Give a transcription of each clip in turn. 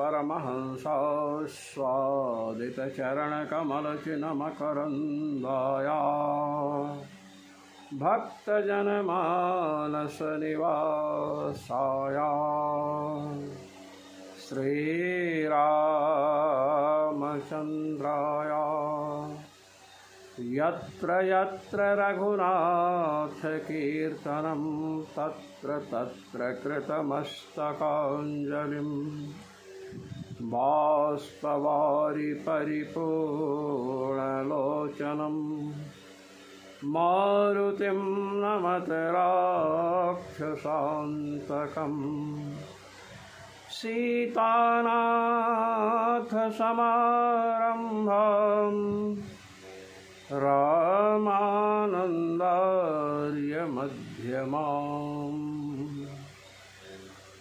परमहंसस्वादितचरणकमलचिन्मकरन्दाया भक्तजनमानसनिवासाया श्रीरामचन्द्राया यत्र यत्र रघुनाथकीर्तनं तत्र तत्र कृतमस्तकाञ्जलिं बाष्पवारि परिपूर्णलोचनं मारुतिं नमत राक्षसान्तकम् सीतानाथसमारम्भां रामानन्दार्यमध्यमाम्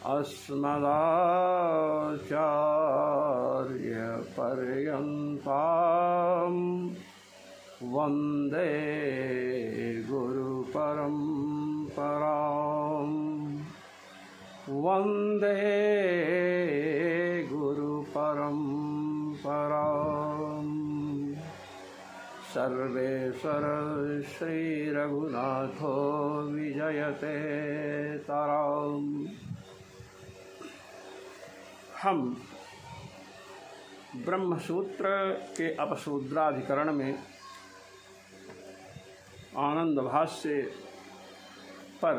अस्मदाचार्यपर्यन्तां वन्दे गुरुपरम्पराम् वन्दे गुरुपरम्पराम्। सर्वेश्वर श्रीरघुनाथो विजयते तराम्। हम ब्रह्मसूत्र के अपसूत्राधिकरण में आनंद भाष्य पर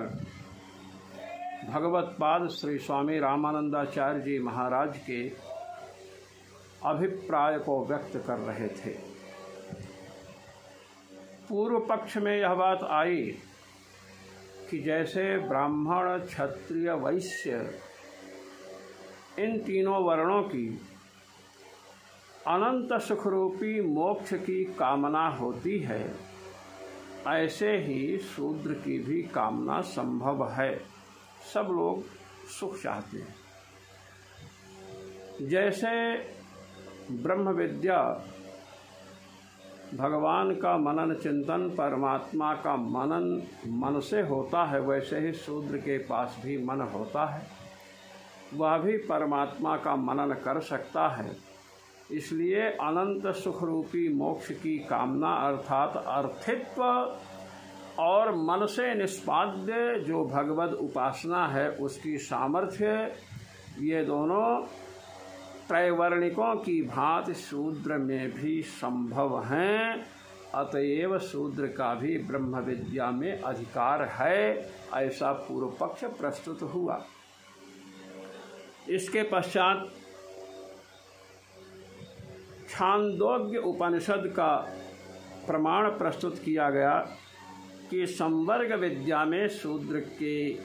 भगवत पाद श्री स्वामी रामानंदाचार्य जी महाराज के अभिप्राय को व्यक्त कर रहे थे। पूर्व पक्ष में यह बात आई कि जैसे ब्राह्मण क्षत्रिय वैश्य इन तीनों वर्णों की अनंत सुखरूपी मोक्ष की कामना होती है, ऐसे ही शूद्र की भी कामना संभव है। सब लोग सुख चाहते हैं। जैसे ब्रह्म विद्या भगवान का मनन चिंतन, परमात्मा का मनन मन से होता है, वैसे ही शूद्र के पास भी मन होता है। वह भी परमात्मा का मनन कर सकता है। इसलिए अनंत सुख रूपी मोक्ष की कामना अर्थात अर्थित्व और मन से निष्पाद्य जो भगवद उपासना है उसकी सामर्थ्य, ये दोनों त्रैवर्णिकों की भांति शूद्र में भी संभव हैं। अतएव शूद्र का भी ब्रह्म विद्या में अधिकार है, ऐसा पूर्व पक्ष प्रस्तुत हुआ। इसके पश्चात छांदोग्य उपनिषद का प्रमाण प्रस्तुत किया गया कि संवर्ग विद्या में शूद्र के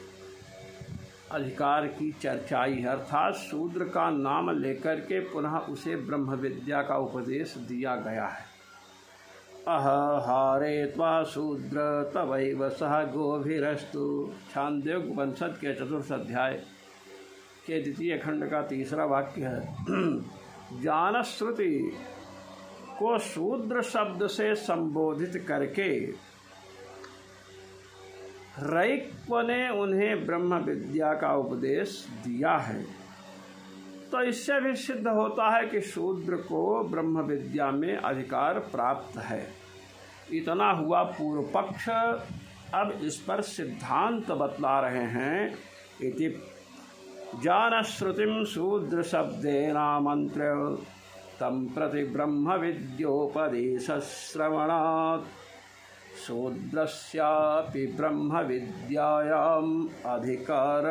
अधिकार की चर्चाई है, अर्थात शूद्र का नाम लेकर के पुनः उसे ब्रह्म विद्या का उपदेश दिया गया है। अहारे त्वा शूद्र तवैव सह गोभिरस्तु। छांदोग्य उपनिषद के 4th अध्याय के 2य खंड का 3रा वाक्य है। जानश्रुति को शूद्र शब्द से संबोधित करके रैक्व ने उन्हें ब्रह्म विद्या का उपदेश दिया है। तो इससे भी सिद्ध होता है कि शूद्र को ब्रह्म विद्या में अधिकार प्राप्त है। इतना हुआ पूर्व पक्ष। अब इस पर सिद्धांत बतला रहे हैं। इति जानश्रुतिं शूद्र शब्देनामन्त्र्य तं प्रति ब्रह्म विद्योपदेश श्रवणात् शूद्रस्यापि ब्रह्म विद्यायाम् अधिकार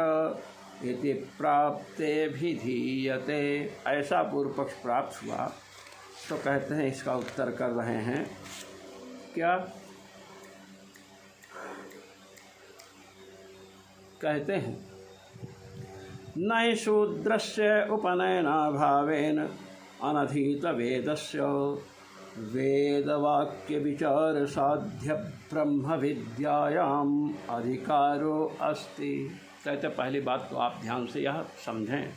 इति प्राप्ते भिधीयते। ऐसा पूर्व पक्ष प्राप्त हुआ। तो कहते हैं, इसका उत्तर कर रहे हैं क्या? कहते हैं न हि शूद्रस्य उपनयनाभावेन अनधीत वेदस्य वेदवाक्य विचार साध्य ब्रह्म विद्यायाम अधिकारो अस्ति। कहते पहली बात तो आप ध्यान से यह समझें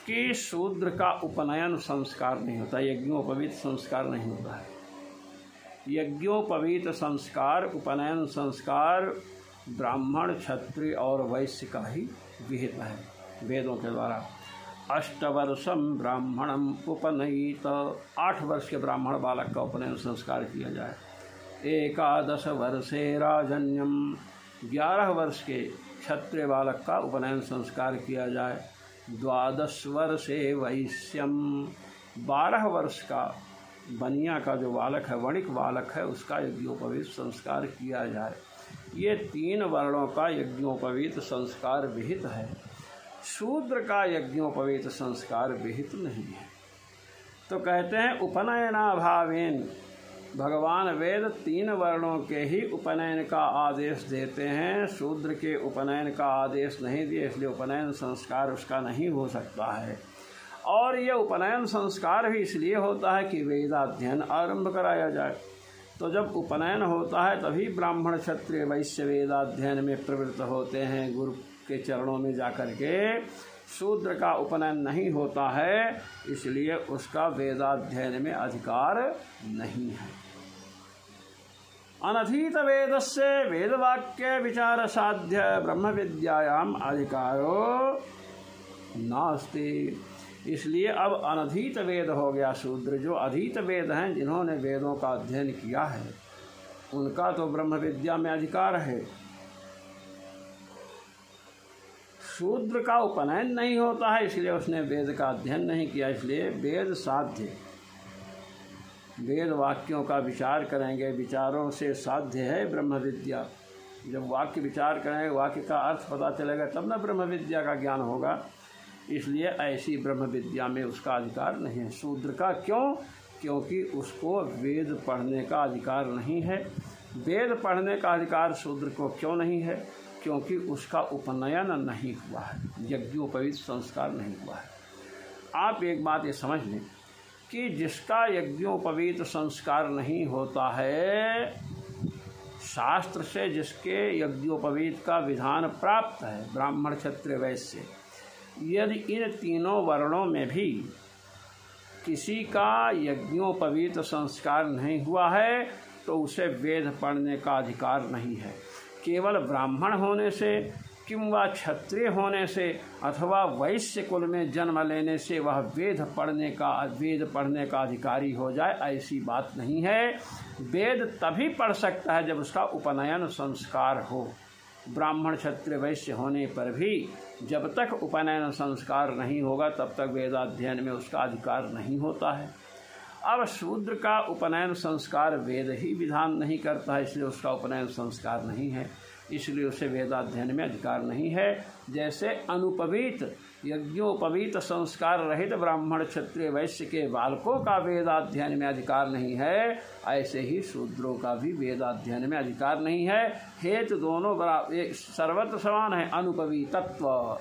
कि शूद्र का उपनयन संस्कार नहीं होता, यज्ञोपवीत संस्कार नहीं होता है। यज्ञोपवीत संस्कार, उपनयन संस्कार ब्राह्मण, क्षत्रिय और वैश्य का ही विहित है वेदों के द्वारा। अष्टवर्षम ब्राह्मणम उपनयित, 8 वर्ष के ब्राह्मण बालक का उपनयन संस्कार किया जाए। 11 वर्षे राजन्यम, 11 वर्ष के क्षत्रिय बालक का उपनयन संस्कार किया जाए। 12 वर्षे वैश्यम, 12 वर्ष का बनिया का जो बालक है, वणिक बालक है, उसका यज्ञोपवीत संस्कार किया जाए। ये 3 वर्णों का यज्ञोपवीत संस्कार विहित है। शूद्र का यज्ञोपवीत संस्कार विहित नहीं है। तो कहते हैं उपनयनाभावेन, भगवान वेद 3 वर्णों के ही उपनयन का आदेश देते हैं, शूद्र के उपनयन का आदेश नहीं दिए, इसलिए उपनयन संस्कार उसका नहीं हो सकता है। और यह उपनयन संस्कार भी इसलिए होता है कि वेदाध्ययन आरंभ कराया जाए। तो जब उपनयन होता है तभी ब्राह्मण क्षत्रिय वैश्य वेदाध्ययन में प्रवृत्त होते हैं, गुरु के चरणों में जाकर के। शूद्र का उपनयन नहीं होता है, इसलिए उसका वेदाध्ययन में अधिकार नहीं है। अनधीत वेदस्य वेदवाक्य विचार साध्य ब्रह्म विद्यायाम अधिकारो नास्ति। इसलिए अब अनधीत वेद हो गया शूद्र। जो अधीत वेद हैं, जिन्होंने वेदों का अध्ययन किया है, उनका तो ब्रह्म विद्या में अधिकार है। शूद्र का उपनयन नहीं होता है, इसलिए उसने वेद का अध्ययन नहीं किया। इसलिए वेद साध्य, वेद वाक्यों का विचार करेंगे, विचारों से साध्य है ब्रह्म विद्या। जब वाक्य विचार करेंगे, वाक्य का अर्थ पता चलेगा, तब ना ब्रह्म विद्या का ज्ञान होगा। इसलिए ऐसी ब्रह्म विद्या में उसका अधिकार नहीं है शूद्र का। क्यों? क्योंकि उसको वेद पढ़ने का अधिकार नहीं है। वेद पढ़ने का अधिकार शूद्र को क्यों नहीं है? क्योंकि उसका उपनयन नहीं हुआ है, यज्ञोपवीत संस्कार नहीं हुआ है। आप एक बात ये समझ लें कि जिसका यज्ञोपवीत संस्कार नहीं होता है, शास्त्र से जिसके यज्ञोपवीत का विधान प्राप्त है, ब्राह्मण क्षत्रिय वैश्य, यदि इन 3 वर्णों में भी किसी का यज्ञोपवीत संस्कार नहीं हुआ है तो उसे वेद पढ़ने का अधिकार नहीं है। केवल ब्राह्मण होने से किंवा क्षत्रिय होने से अथवा वैश्य कुल में जन्म लेने से वह वेद पढ़ने का अधिकारी हो जाए, ऐसी बात नहीं है। वेद तभी पढ़ सकता है जब उसका उपनयन संस्कार हो। ब्राह्मण क्षत्रिय वैश्य होने पर भी जब तक उपनयन संस्कार नहीं होगा तब तक वेदाध्ययन में उसका अधिकार नहीं होता है। अब शूद्र का उपनयन संस्कार वेद ही विधान नहीं करता है, इसलिए उसका उपनयन संस्कार नहीं है, इसलिए उसे वेदाध्ययन में अधिकार नहीं है। जैसे अनुपवीत यज्ञोपवीत संस्कार रहित ब्राह्मण क्षत्रिय वैश्य के बालकों का वेदाध्ययन में अधिकार नहीं है, ऐसे ही शूद्रों का भी वेदाध्ययन में अधिकार नहीं है। हेतु दोनों बराबर सर्वत्र समान है, अनुपवीतत्व।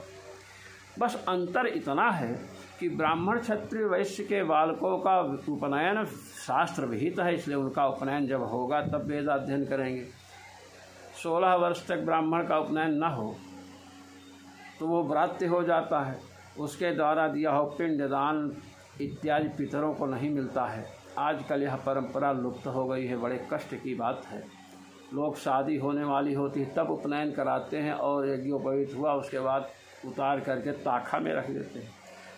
बस अंतर इतना है कि ब्राह्मण क्षत्रिय वैश्य के बालकों का उपनयन शास्त्र विहित है, इसलिए उनका उपनयन जब होगा तब वेदाध्ययन करेंगे। 16 वर्ष तक ब्राह्मण का उपनयन न हो तो वो व्रात्य हो जाता है, उसके द्वारा दिया हो पिंडदान इत्यादि पितरों को नहीं मिलता है। आजकल यह परंपरा लुप्त हो गई है, बड़े कष्ट की बात है। लोग शादी होने वाली होती है तब उपनयन कराते हैं और यज्ञोपवीत हुआ उसके बाद उतार करके ताखा में रख देते हैं,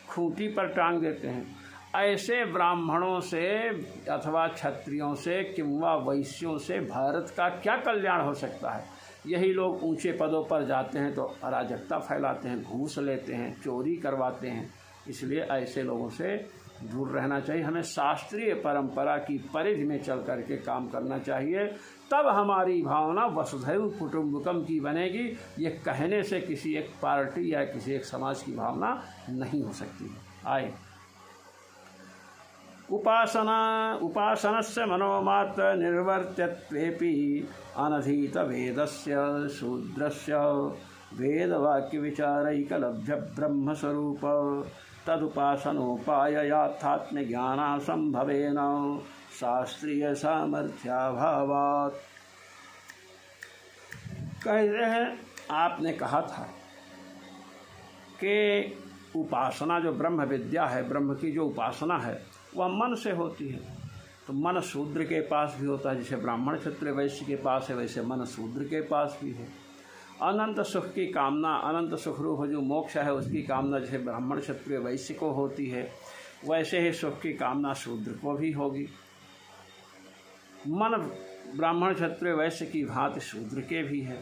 खूंटी पर टांग देते हैं। ऐसे ब्राह्मणों से अथवा क्षत्रियों से किंवा वैश्यों से भारत का क्या कल्याण हो सकता है? यही लोग ऊंचे पदों पर जाते हैं तो अराजकता फैलाते हैं, घूस लेते हैं, चोरी करवाते हैं। इसलिए ऐसे लोगों से दूर रहना चाहिए। हमें शास्त्रीय परंपरा की परिधि में चल करके काम करना चाहिए, तब हमारी भावना वसुधैव कुटुंबकम की बनेगी। ये कहने से किसी एक पार्टी या किसी एक समाज की भावना नहीं हो सकती। आए उपासनस्य मनोमात्र निर्वर्त्यत्वेपि अनधीत वेदस्य शूद्रस्य वेदवाक्य विचारैकलभ्य ब्रह्मस्वरूप तदुपासनोपाययाथात्म्य ज्ञानासंभवेन शास्त्रीय सामर्थ्याभावात्। कहते हैं आपने कहा था कि उपासना जो ब्रह्म विद्या है, ब्रह्म की जो उपासना है वह मन से होती है। तो मन शूद्र के पास भी होता है, जैसे ब्राह्मण क्षत्रिय वैश्य के पास है वैसे मन शूद्र के पास भी है। अनंत सुख की कामना, अनंत सुख रूप जो मोक्ष है उसकी कामना जैसे ब्राह्मण क्षत्रिय वैश्य को होती है, वैसे ही सुख की कामना शूद्र को भी होगी। मन ब्राह्मण क्षत्रिय वैश्य की भांति शूद्र के भी है।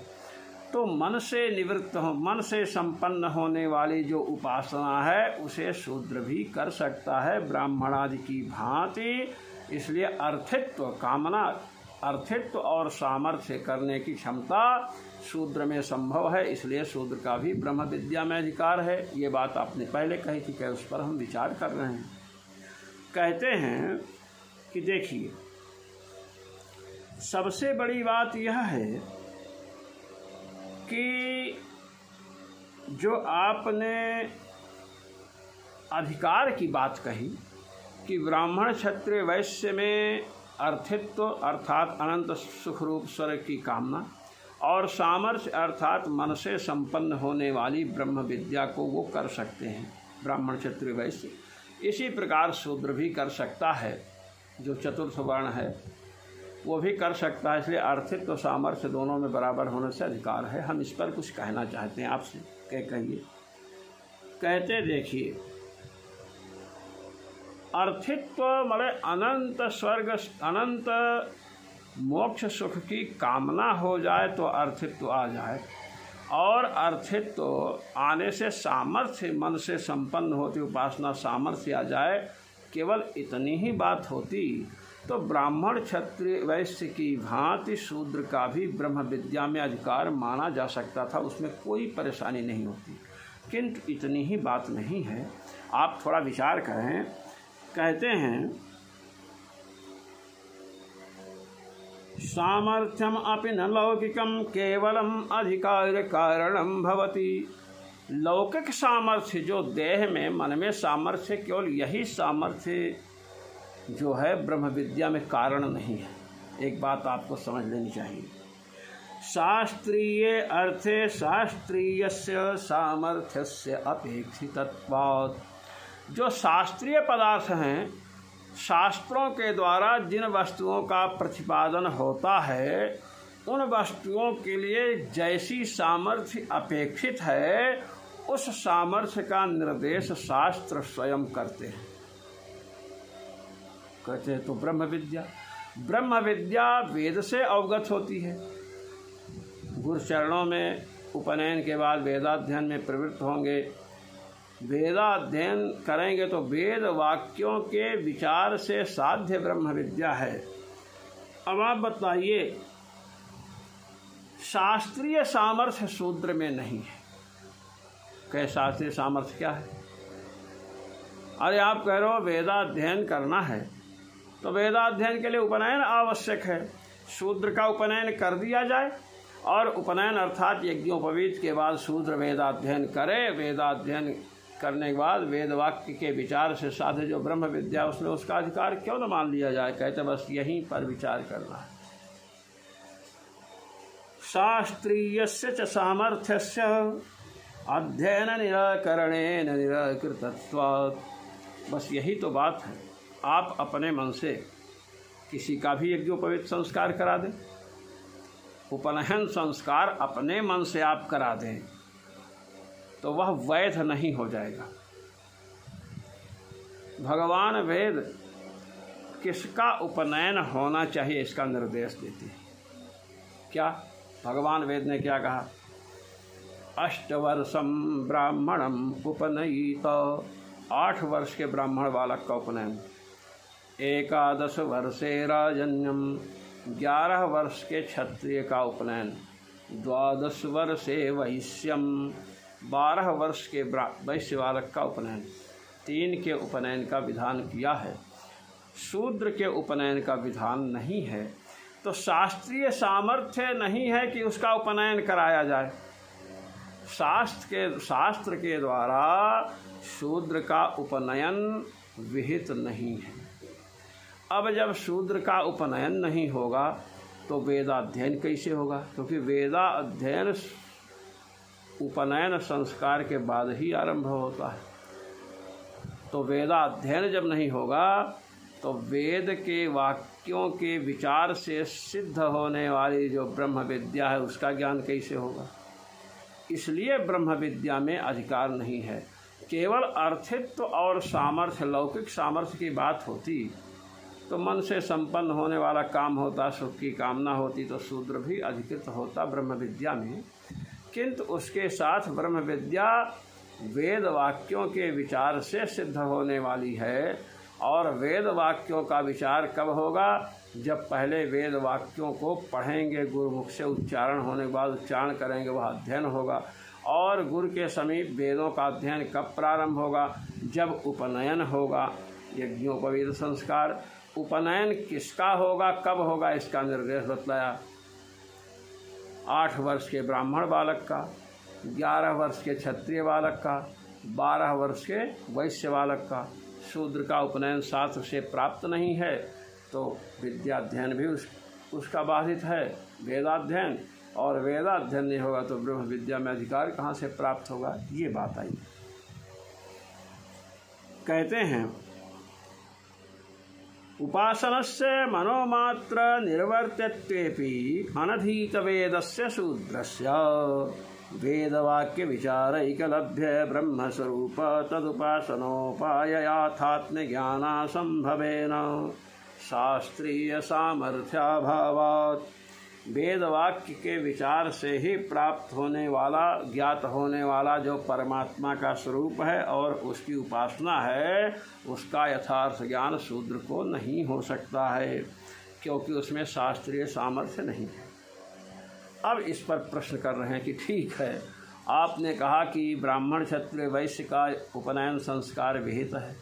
तो मन से निवृत्त हो, मन से संपन्न होने वाली जो उपासना है उसे शूद्र भी कर सकता है ब्राह्मणादि की भांति। इसलिए अर्थित्व कामना, अर्थित्व और सामर्थ्य करने की क्षमता शूद्र में संभव है, इसलिए शूद्र का भी ब्रह्म विद्या में अधिकार है। ये बात आपने पहले कही थी कि उस पर हम विचार कर रहे हैं। कहते हैं कि देखिए, सबसे बड़ी बात यह है कि जो आपने अधिकार की बात कही कि ब्राह्मण क्षत्रिय वैश्य में अर्थित्व अर्थात अनंत सुख रूप स्वर्ग की कामना और सामर्थ्य अर्थात मन से संपन्न होने वाली ब्रह्म विद्या को वो कर सकते हैं ब्राह्मण क्षत्रिय वैश्य। इसी प्रकार शूद्र भी कर सकता है, जो चतुर्थ वर्ण है वो भी कर सकता है। इसलिए अर्थित्व सामर्थ्य दोनों में बराबर होने से अधिकार है। हम इस पर कुछ कहना चाहते हैं आपसे, कहिए। कहते देखिए, अर्थित्व माने अनंत स्वर्ग अनंत मोक्ष सुख की कामना हो जाए तो अर्थित्व आ जाए, और अर्थित्व आने से सामर्थ्य मन से संपन्न होती उपासना सामर्थ्य आ जाए, केवल इतनी ही बात होती तो ब्राह्मण क्षत्रिय वैश्य की भांति शूद्र का भी ब्रह्म विद्या में अधिकार माना जा सकता था, उसमें कोई परेशानी नहीं होती। किंतु इतनी ही बात नहीं है, आप थोड़ा विचार करें। कहते हैं सामर्थ्यम अपि न लौकिकम केवलम अधिकार कारणम भवति। लौकिक सामर्थ्य जो देह में मन में सामर्थ्य, केवल यही सामर्थ्य जो है ब्रह्म विद्या में कारण नहीं है। एक बात आपको समझ लेनी चाहिए, शास्त्रीय अर्थे शास्त्रीयस्य सामर्थ्यस्य अपेक्षितत्वात्। जो शास्त्रीय पदार्थ हैं, शास्त्रों के द्वारा जिन वस्तुओं का प्रतिपादन होता है, उन वस्तुओं के लिए जैसी सामर्थ्य अपेक्षित है उस सामर्थ्य का निर्देश शास्त्र स्वयं करते हैं। कहते हैं तो ब्रह्म विद्या वेद से अवगत होती है। गुरु चरणों में उपनयन के बाद वेदाध्ययन में प्रवृत्त होंगे, वेदाध्ययन करेंगे तो वेद वाक्यों के विचार से साध्य ब्रह्म विद्या है। अब आप बताइए, शास्त्रीय सामर्थ्य शूद्र में नहीं है। क्या शास्त्रीय सामर्थ्य क्या है? अरे आप कह रहे हो वेदाध्ययन करना है तो वेदाध्ययन के लिए उपनयन आवश्यक है। शूद्र का उपनयन कर दिया जाए, और उपनयन अर्थात यज्ञोपवीत के बाद शूद्र वेदाध्ययन करे। वेदाध्ययन करने के बाद वेद वाक्य के विचार से साध्य जो ब्रह्म विद्या उसमें उसका अधिकार क्यों न मान लिया जाए। कहते बस यहीं पर विचार करना है। शास्त्रीयस्य च सामर्थ्यस्य अध्ययन निराकरणेन निराकृतत्वात्। बस यही तो बात है। आप अपने मन से किसी का भी यज्ञोपवीत संस्कार करा दें, उपनयन संस्कार अपने मन से आप करा दें तो वह वैध नहीं हो जाएगा। भगवान वेद किसका उपनयन होना चाहिए इसका निर्देश देते हैं। क्या भगवान वेद ने क्या कहा? 8 वर्षम ब्राह्मणम उपनयित। 8 वर्ष के ब्राह्मण बालक का उपनयन। 11 वर्षे राजन्यम। 11 वर्ष के क्षत्रिय का उपनयन। 12 वर्षे वैश्यम। 12 वर्ष के वैश्य बालक का उपनयन। 3 के उपनयन का विधान किया है, शूद्र के उपनयन का विधान नहीं है। तो शास्त्रीय सामर्थ्य नहीं है कि उसका उपनयन कराया जाए। शास्त्र के द्वारा शूद्र का उपनयन विहित नहीं है। अब जब शूद्र का उपनयन नहीं होगा तो वेदाध्ययन कैसे होगा? क्योंकि वेदाध्ययन उपनयन संस्कार के बाद ही आरंभ होता है। तो वेदाध्ययन जब नहीं होगा तो वेद के वाक्यों के विचार से सिद्ध होने वाली जो ब्रह्म विद्या है उसका ज्ञान कैसे होगा? इसलिए ब्रह्म विद्या में अधिकार नहीं है। केवल अर्थित्व और सामर्थ्य, लौकिक सामर्थ्य की बात होती तो मन से संपन्न होने वाला काम होता, सुख की कामना होती तो शूद्र भी अधिकृत होता ब्रह्म विद्या में। किंतु उसके साथ ब्रह्म विद्या वेद वाक्यों के विचार से सिद्ध होने वाली है। और वेद वाक्यों का विचार कब होगा? जब पहले वेद वाक्यों को पढ़ेंगे, गुरुमुख से उच्चारण होने के बाद उच्चारण करेंगे, वह अध्ययन होगा। और गुरु के समीप वेदों का अध्ययन कब प्रारंभ होगा? जब उपनयन होगा, यज्ञोपवीत संस्कार। उपनयन किसका होगा, कब होगा, इसका निर्देश बतलाया। 8 वर्ष के ब्राह्मण बालक का, 11 वर्ष के क्षत्रिय बालक का, 12 वर्ष के वैश्य बालक का। शूद्र का उपनयन शास्त्र से प्राप्त नहीं है तो विद्याध्ययन भी उसका बाधित है, वेदाध्ययन। और वेदाध्ययन नहीं होगा तो ब्रह्म विद्या में अधिकार कहाँ से प्राप्त होगा? ये बात आई। कहते हैं उपासनस्य मनोमात्र निर्वर्त्यत्वेपि अनधीत वेदस्य शूद्रस्य वेदवाक्य विचारैकलभ्य ब्रह्मस्वरूप तदुपासनोपाययाथात्मज्ञानासंभवेन शास्त्रीय सामर्थ्याभावात्। वेदवाक्य के विचार से ही प्राप्त होने वाला, ज्ञात होने वाला जो परमात्मा का स्वरूप है और उसकी उपासना है, उसका यथार्थ ज्ञान शूद्र को नहीं हो सकता है, क्योंकि उसमें शास्त्रीय सामर्थ्य नहीं है। अब इस पर प्रश्न कर रहे हैं कि ठीक है, आपने कहा कि ब्राह्मण क्षत्रिय वैश्य का उपनयन संस्कार विहित है,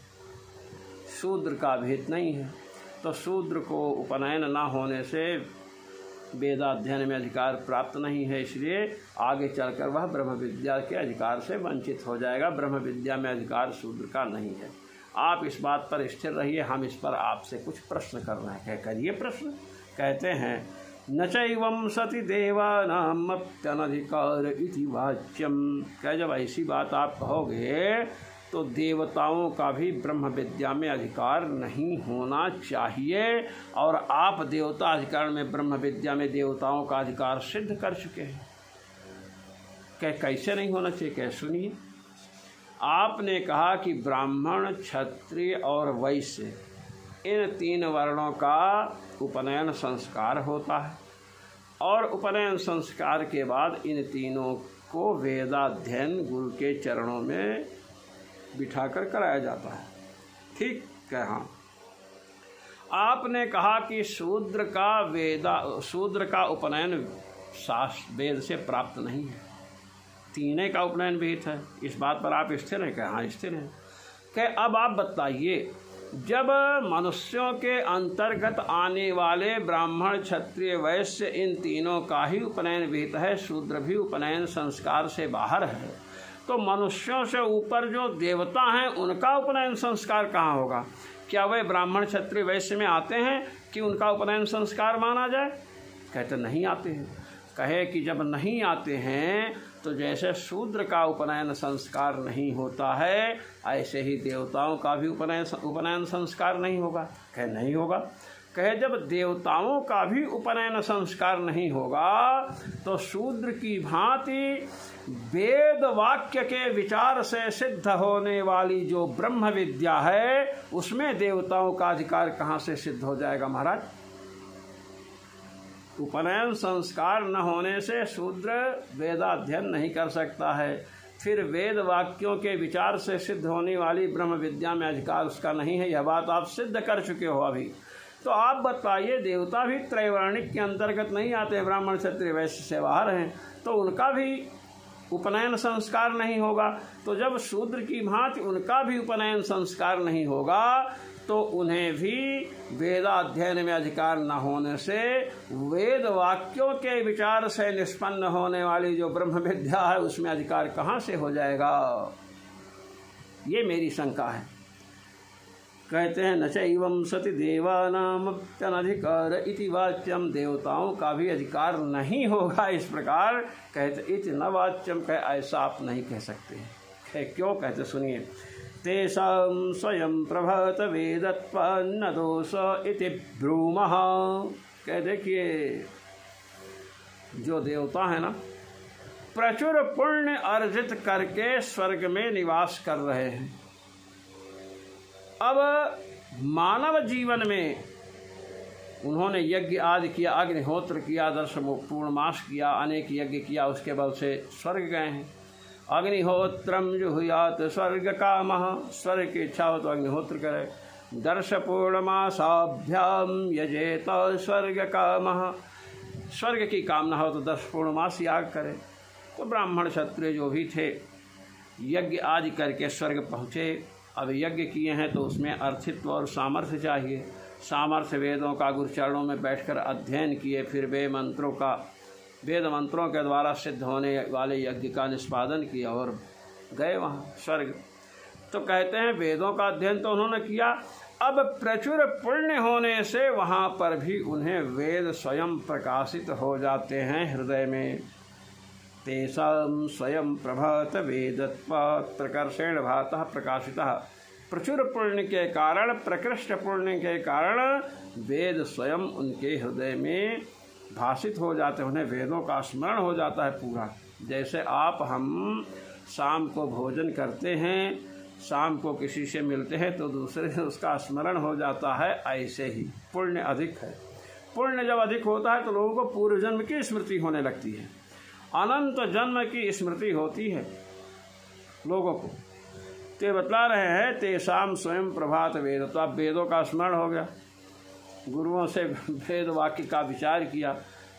शूद्र का विहित नहीं है, तो शूद्र को उपनयन न होने से वेदाध्ययन में अधिकार प्राप्त नहीं है, इसलिए आगे चलकर वह ब्रह्म विद्या के अधिकार से वंचित हो जाएगा। ब्रह्म विद्या में अधिकार शूद्र का नहीं है। आप इस बात पर स्थिर रहिए, हम इस पर आपसे कुछ प्रश्न कर रहे हैं। करिए प्रश्न। कहते हैं न चैवं सति देवानामप्यनधिकार इति वाच्यम। कह जब ऐसी बात आप कहोगे तो देवताओं का भी ब्रह्म विद्या में अधिकार नहीं होना चाहिए, और आप देवता अधिकार में ब्रह्म विद्या में देवताओं का अधिकार सिद्ध कर चुके हैं। कैसे नहीं होना चाहिए? कह सुनिए। आपने कहा कि ब्राह्मण क्षत्रिय और वैश्य इन 3 वर्णों का उपनयन संस्कार होता है, और उपनयन संस्कार के बाद इन तीनों को वेदाध्ययन गुरु के चरणों में बिठाकर कराया जाता है। ठीक है। हाँ, आपने कहा कि शूद्र का उपनयन वेद से प्राप्त नहीं है, तीने का उपनयन विहित है। इस बात पर आप स्थिर हैं? हाँ स्थिर हैं। अब आप बताइए, जब मनुष्यों के अंतर्गत आने वाले ब्राह्मण क्षत्रिय वैश्य इन तीनों का ही उपनयन विहित है, शूद्र भी उपनयन संस्कार से बाहर है, तो मनुष्यों से ऊपर जो देवता हैं उनका उपनयन संस्कार कहाँ होगा? क्या वे ब्राह्मण क्षत्रिय वैश्य में आते हैं कि उनका उपनयन संस्कार माना जाए? कहते नहीं आते हैं। कहे कि जब नहीं आते हैं तो जैसे शूद्र का उपनयन संस्कार नहीं होता है, ऐसे ही देवताओं का भी उपनयन संस्कार नहीं होगा। कहे नहीं होगा। कहे जब देवताओं का भी उपनयन संस्कार नहीं होगा तो शूद्र की भांति वेद वाक्य के विचार से सिद्ध होने वाली जो ब्रह्म विद्या है उसमें देवताओं का अधिकार कहाँ से सिद्ध हो जाएगा महाराज? उपनयन संस्कार न होने से शूद्र वेदाध्ययन नहीं कर सकता है, फिर वेद वाक्यों के विचार से सिद्ध होने वाली ब्रह्म विद्या में अधिकार उसका नहीं है। यह बात आप सिद्ध कर चुके हो अभी। तो आप बताइए, देवता भी त्रैवर्णिक के अंतर्गत नहीं आते, ब्राह्मण क्षत्रिय वैश्य से बाहर हैं, तो उनका भी उपनयन संस्कार नहीं होगा। तो जब शूद्र की भांति उनका भी उपनयन संस्कार नहीं होगा तो उन्हें भी वेदाध्ययन में अधिकार न होने से वेद वाक्यों के विचार से निष्पन्न होने वाली जो ब्रह्म विद्या है उसमें अधिकार कहाँ से हो जाएगा? ये मेरी शंका है। कहते हैं न चैवं सति देवानामप्यनधिकार इति वाच्यम। देवताओं का भी अधिकार नहीं होगा इस प्रकार। कहते इति न वाच्यम, कहे ऐसा आप नहीं कह सकते। क्यों? कहते सुनिए। तेषां स्वयं प्रभात वेदत्वान्न दोष इति ब्रूमः। कह देखिए, जो देवता है ना, प्रचुर पुण्य अर्जित करके स्वर्ग में निवास कर रहे हैं। अब मानव जीवन में उन्होंने यज्ञ आदि किया, अग्निहोत्र किया, दर्श पूर्णमास किया, अनेक यज्ञ किया, उसके बल से स्वर्ग गए हैं। अग्निहोत्रम जुहुयात स्वर्ग कामः, स्वर्ग की इच्छा हो तो अग्निहोत्र करे। दर्श पूर्णमासाभ्याम यजेत स्वर्ग कामः, स्वर्ग की कामना हो तो दर्श पूर्णमास याग करे। तो ब्राह्मण क्षत्रिय जो भी थे यज्ञ आदि करके स्वर्ग पहुँचे। अब यज्ञ किए हैं तो उसमें अर्थित्व और सामर्थ्य चाहिए। सामर्थ्य वेदों का गुरु चरणों में बैठकर अध्ययन किए, फिर वेद मंत्रों के द्वारा सिद्ध होने वाले यज्ञ का निष्पादन किया और गए वहाँ स्वर्ग। तो कहते हैं वेदों का अध्ययन तो उन्होंने किया, अब प्रचुर पुण्य होने से वहाँ पर भी उन्हें वेद स्वयं प्रकाशित हो जाते हैं हृदय में। तेषां स्वयं प्रभात वेदत्वात् प्रकर्षेण भातः प्रकाशितः, प्रचुर पुण्य के कारण, प्रकृष्ट पुण्य के कारण वेद स्वयं उनके हृदय में भाषित हो जाते हैं, उन्हें वेदों का स्मरण हो जाता है पूरा। जैसे आप हम शाम को भोजन करते हैं, शाम को किसी से मिलते हैं तो दूसरे से उसका स्मरण हो जाता है, ऐसे ही पुण्य अधिक है। पुण्य जब अधिक होता है तो लोगों को पूर्व जन्म की स्मृति होने लगती है, अनंत जन्म की स्मृति होती है लोगों को। ते बतला रहे हैं तेषाम स्वयं प्रभात वेद, तो अब वेदों का स्मरण हो गया। गुरुओं से वेद वाक्य का विचार किया,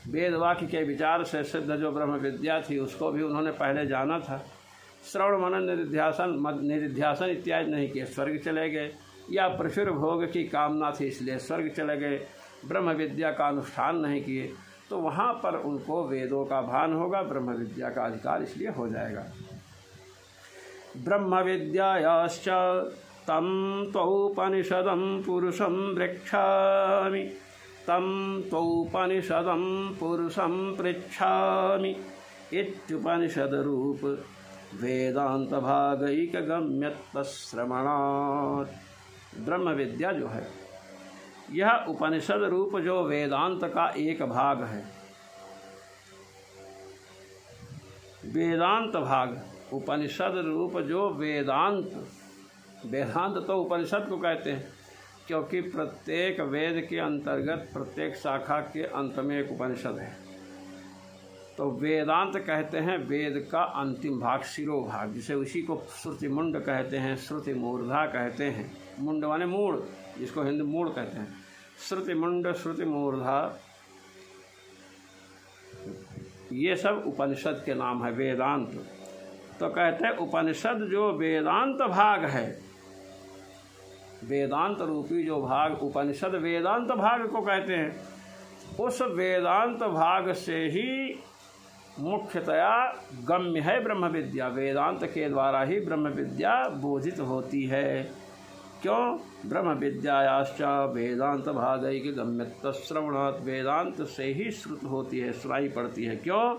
वेद वाक्य के विचार से सिद्ध जो ब्रह्म विद्या थी उसको भी उन्होंने पहले जाना था। श्रवण मनन निधिध्यासन इत्यादि नहीं किए, स्वर्ग चले गए। या प्रचुर भोग की कामना थी इसलिए स्वर्ग चले गए, ब्रह्म विद्या का अनुष्ठान नहीं किए, तो वहाँ पर उनको वेदों का भान होगा, ब्रह्म विद्या का अधिकार इसलिए हो जाएगा। ब्रह्म विद्यायाश्च तं त्वौपनिषदं पुरुषं वृक्षामि, तं त्वौपनिषदं पुरुषं पृच्छामि इत्युपनिषदरूप वेदान्तभागैकगम्यत्तश्रवणात्। ब्रह्म विद्या जो है यह उपनिषद रूप जो वेदांत का एक भाग है। वेदांत भाग, उपनिषद रूप जो वेदांत, वेदांत तो उपनिषद को कहते हैं क्योंकि प्रत्येक वेद के अंतर्गत प्रत्येक शाखा के अंत में एक उपनिषद है। तो वेदांत कहते हैं वेद का अंतिम भाग, शिरोभाग, जिसे उसी को श्रुति मुंड कहते हैं, श्रुति मूर्धा कहते हैं। मुंड माने मूढ़, जिसको हिंदी मूढ़ कहते हैं। श्रुति मुंड, श्रुति मूर्धा, ये सब उपनिषद के नाम है, वेदांत। तो कहते हैं उपनिषद जो वेदांत भाग है, वेदांत रूपी जो भाग, उपनिषद वेदांत भाग को कहते हैं, उस वेदांत भाग से ही मुख्यतया गम्य है ब्रह्म विद्या। वेदांत के द्वारा ही ब्रह्म विद्या बोधित होती है। क्यों? ब्रह्म विद्यायाश्च वेदांत भागैक गम्यत्तश्रवणात्, वेदांत से ही श्रुत होती है, सुनाई पड़ती है। क्यों?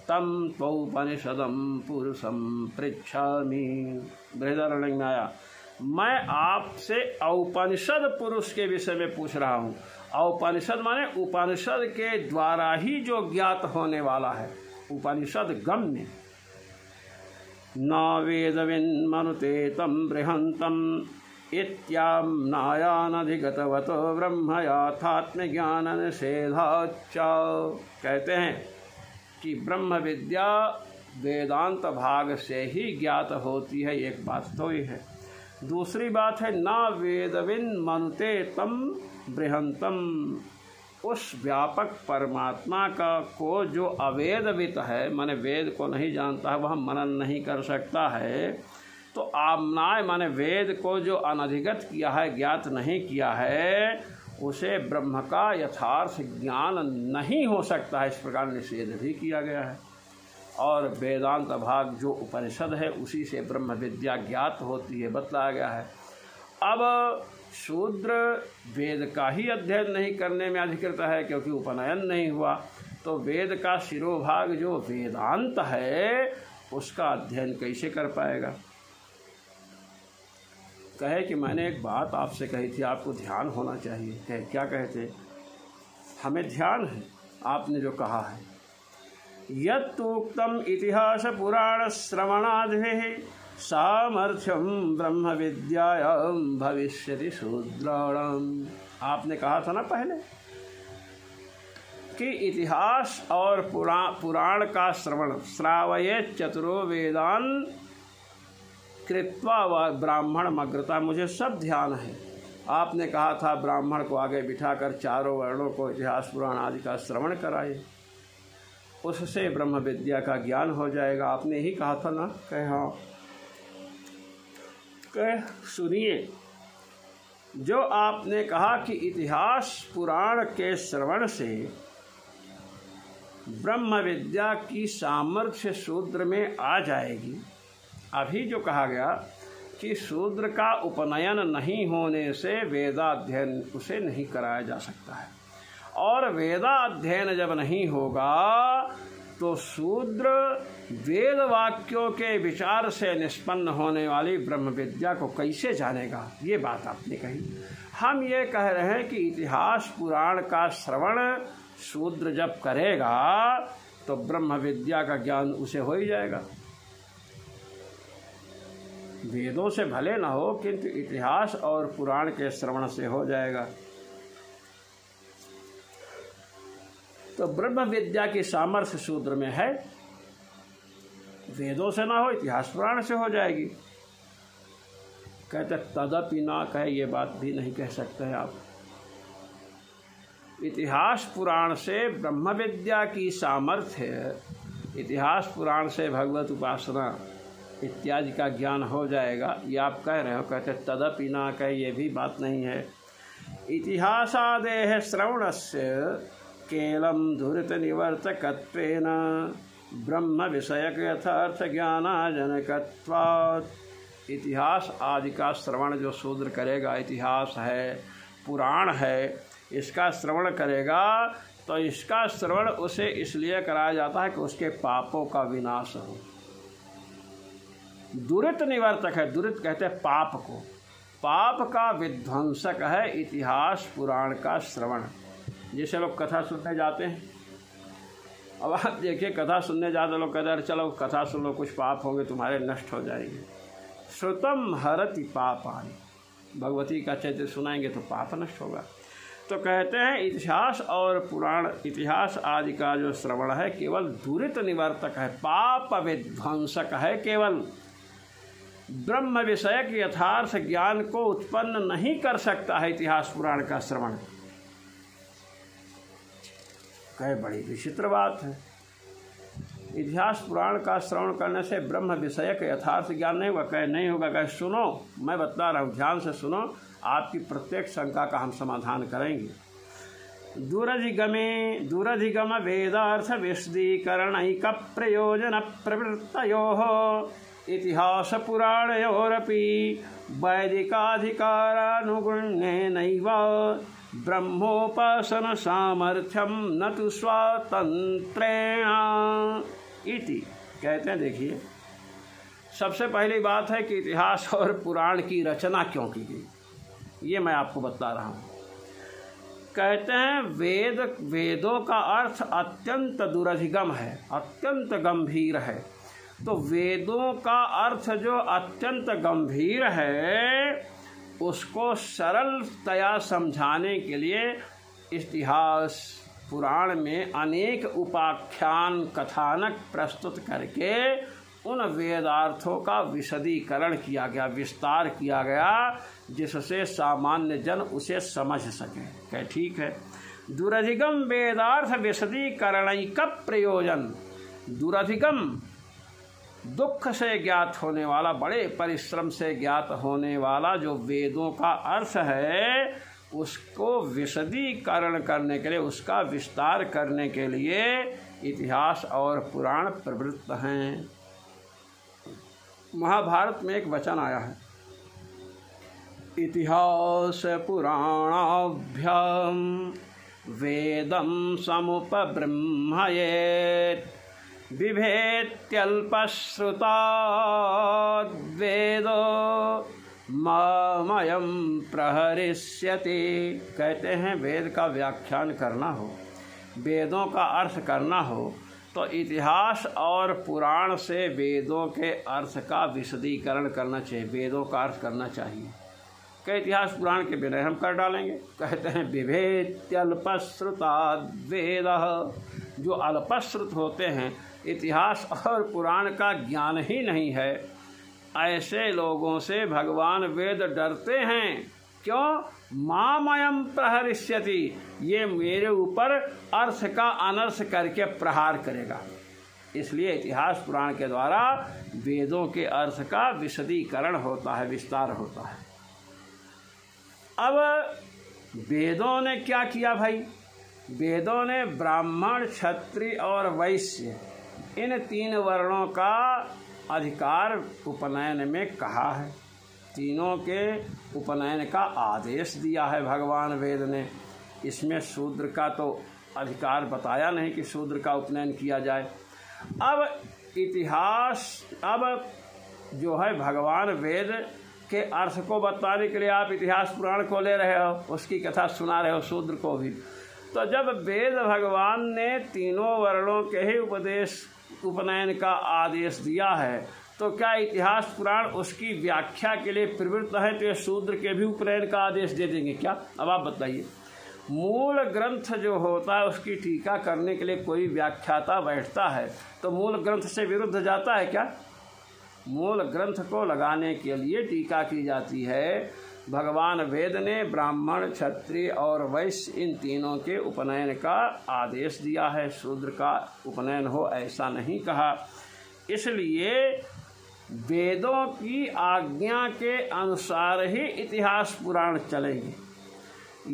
तम त्वौपनिषदं पुरुषं पृच्छामि। बृहदारण्यक में आया, मैं आपसे औपनिषद पुरुष के विषय में पूछ रहा हूँ। औपनिषद माने उपनिषद के द्वारा ही जो ज्ञात होने वाला है, उपनिषद गम्य। न वेदविन्मनुते तं बृहन्तं इत्याम्नायानधिगतवतो ब्रह्म याथात्मज्ञाननिषेधाच्च। कहते हैं कि ब्रह्म विद्या वेदांत भाग से ही ज्ञात होती है, एक बात तो ये है। दूसरी बात है न वेदविन्मनुते तं बृहन्तं, उस व्यापक परमात्मा का को जो अवेदवित है, माने वेद को नहीं जानता है, वह मनन नहीं कर सकता है। तो आमनाय माने वेद को जो अनधिगत किया है, ज्ञात नहीं किया है, उसे ब्रह्म का यथार्थ ज्ञान नहीं हो सकता है। इस प्रकार निषेध भी किया गया है। और वेदांत भाग जो उपनिषद है उसी से ब्रह्म विद्या ज्ञात होती है, बतलाया गया है। अब शूद्र वेद का ही अध्ययन नहीं करने में अधिकृत है क्योंकि उपनयन नहीं हुआ, तो वेद का शिरोभाग जो वेदांत है उसका अध्ययन कैसे कर पाएगा। कहे कि मैंने एक बात आपसे कही थी, आपको ध्यान होना चाहिए। कहे क्या कहते? हमें ध्यान है आपने जो कहा है, यत्तूक्तम् इतिहास पुराण श्रवणादिभिः सामर्थ्यम ब्रह्म विद्यायां भविष्यति शूद्राणाम। आपने कहा था ना पहले कि इतिहास और पुराण का श्रवण, श्रावयेत् चतुरो वेदान कृत्वा व ब्राह्मण मग्रता, मुझे सब ध्यान है। आपने कहा था ब्राह्मण को आगे बिठाकर चारों वर्णों को इतिहास पुराण आदि का श्रवण कराए, उससे ब्रह्म विद्या का ज्ञान हो जाएगा। आपने ही कहा था ना। कहे हाँ। कहे सुनिए, जो आपने कहा कि इतिहास पुराण के श्रवण से ब्रह्म विद्या की सामर्थ्य शूद्र में आ जाएगी, अभी जो कहा गया कि शूद्र का उपनयन नहीं होने से वेदाध्ययन उसे नहीं कराया जा सकता है, और वेदाध्ययन जब नहीं होगा तो शूद्र वेद वाक्यों के विचार से निष्पन्न होने वाली ब्रह्म विद्या को कैसे जानेगा। ये बात आपने कही। हम ये कह रहे हैं कि इतिहास पुराण का श्रवण शूद्र जब करेगा तो ब्रह्म विद्या का ज्ञान उसे हो ही जाएगा। वेदों से भले न हो, किंतु इतिहास और पुराण के श्रवण से हो जाएगा। तो ब्रह्म विद्या की सामर्थ्य शूद्र में है, वेदों से ना हो, इतिहास पुराण से हो जाएगी। कहते तदपि ना कहे, ये बात भी नहीं कह सकते हैं आप। इतिहास पुराण से ब्रह्म विद्या की सामर्थ्य, इतिहास पुराण से भगवत उपासना इत्यादि का ज्ञान हो जाएगा, ये आप कह रहे हो। कहते तदपि ना कहे, ये भी बात नहीं है। इतिहासादेः श्रवणस्य केवलं दुरित निवर्तकत्वेन ब्रह्म विषयक यथार्थ ज्ञानाजनकत्वात्। इतिहास आदि का श्रवण जो शूद्र करेगा, इतिहास है, पुराण है, इसका श्रवण करेगा तो इसका श्रवण उसे इसलिए कराया जाता है कि उसके पापों का विनाश हो। दुरित निवर्तक है, दुरित कहते हैं पाप को, पाप का विध्वंसक है इतिहास पुराण का श्रवण। जैसे लोग कथा सुनने जाते हैं, अब आप देखिए कथा सुनने जाते लोग कहते हैं चलो कथा सुन लो, कुछ पाप होंगे तुम्हारे नष्ट हो जाएंगे। श्रुतम हरति पापानि, भगवती का चरित्र सुनाएंगे तो पाप नष्ट होगा। तो कहते हैं इतिहास और पुराण, इतिहास आदि का जो श्रवण है केवल दुरित निवर्तक है, पाप विध्वंसक है, केवल ब्रह्म विषयक यथार्थ ज्ञान को उत्पन्न नहीं कर सकता है इतिहास पुराण का श्रवण। कहे बड़ी विचित्र बात है, इतिहास पुराण का श्रवण करने से ब्रह्म विषयक यथार्थ ज्ञान नहीं होगा। कहे नहीं होगा। कहे सुनो, मैं बता रहा हूँ, ध्यान से सुनो, आपकी प्रत्येक शंका का हम समाधान करेंगे। दुरधिगम वेदार्थ विशदीकरणैक प्रयोजन प्रवृत्तयोः इतिहास पुराणयोरपि वैदिकाधिकारानुगुण्येनैव ब्रह्मोपासन सामर्थ्यम न तु स्वातंत्रेण इति। कहते हैं देखिए, सबसे पहली बात है कि इतिहास और पुराण की रचना क्यों की गई, ये मैं आपको बता रहा हूँ। कहते हैं वेदों का अर्थ अत्यंत दुरधिगम है, अत्यंत गंभीर है। तो वेदों का अर्थ जो अत्यंत गंभीर है उसको सरलतया समझाने के लिए इतिहास पुराण में अनेक उपाख्यान कथानक प्रस्तुत करके उन वेदार्थों का विशदीकरण किया गया, विस्तार किया गया, जिससे सामान्य जन उसे समझ सके। क्या ठीक है। दुरधिगम वेदार्थ विशदीकरणैक प्रयोजन, दुरधिगम दुख से ज्ञात होने वाला, बड़े परिश्रम से ज्ञात होने वाला जो वेदों का अर्थ है उसको विशदीकरण करने के लिए, उसका विस्तार करने के लिए इतिहास और पुराण प्रवृत्त हैं। महाभारत में एक वचन आया है, इतिहास पुराणाभ्याम वेदम समुपब्रह्मयेत् बिभेत्यल्पश्रुताद्वेदो मामयं प्रहरिष्यति। कहते हैं वेद का व्याख्यान करना हो, वेदों का अर्थ करना हो तो इतिहास और पुराण से वेदों के अर्थ का विशदीकरण करना चाहिए, वेदों का अर्थ करना चाहिए। कि इतिहास पुराण के बिना हम कर डालेंगे। कहते हैं विभेत्यल्पश्रुता वेद, जो अल्पश्रुत होते हैं, इतिहास और पुराण का ज्ञान ही नहीं है, ऐसे लोगों से भगवान वेद डरते हैं। क्यों? मामयम प्रहरिष्यति, ये मेरे ऊपर अर्थ का अनर्थ करके प्रहार करेगा। इसलिए इतिहास पुराण के द्वारा वेदों के अर्थ का विशदीकरण होता है, विस्तार होता है। अब वेदों ने क्या किया भाई? वेदों ने ब्राह्मण, क्षत्रिय और वैश्य इन 3 वर्णों का अधिकार उपनयन में कहा है। तीनों के उपनयन का आदेश दिया है भगवान वेद ने। इसमें शूद्र का तो अधिकार बताया नहीं कि शूद्र का उपनयन किया जाए। अब इतिहास, अब जो है भगवान वेद के अर्थ को बताने के लिए आप इतिहास पुराण को ले रहे हो, उसकी कथा सुना रहे हो शूद्र को भी। तो जब वेद भगवान ने तीनों वर्णों के ही उपनयन का आदेश दिया है, तो क्या इतिहास पुराण उसकी व्याख्या के लिए प्रवृत्त है? तो ये शूद्र के भी उपनयन का आदेश दे देंगे क्या? अब आप बताइए। मूल ग्रंथ जो होता है उसकी टीका करने के लिए कोई व्याख्याता बैठता है तो मूल ग्रंथ से विरुद्ध जाता है क्या? मूल ग्रंथ को लगाने के लिए टीका की जाती है। भगवान वेद ने ब्राह्मण, क्षत्रिय और वैश्य इन तीनों के उपनयन का आदेश दिया है। शूद्र का उपनयन हो ऐसा नहीं कहा। इसलिए वेदों की आज्ञा के अनुसार ही इतिहास पुराण चलेंगे।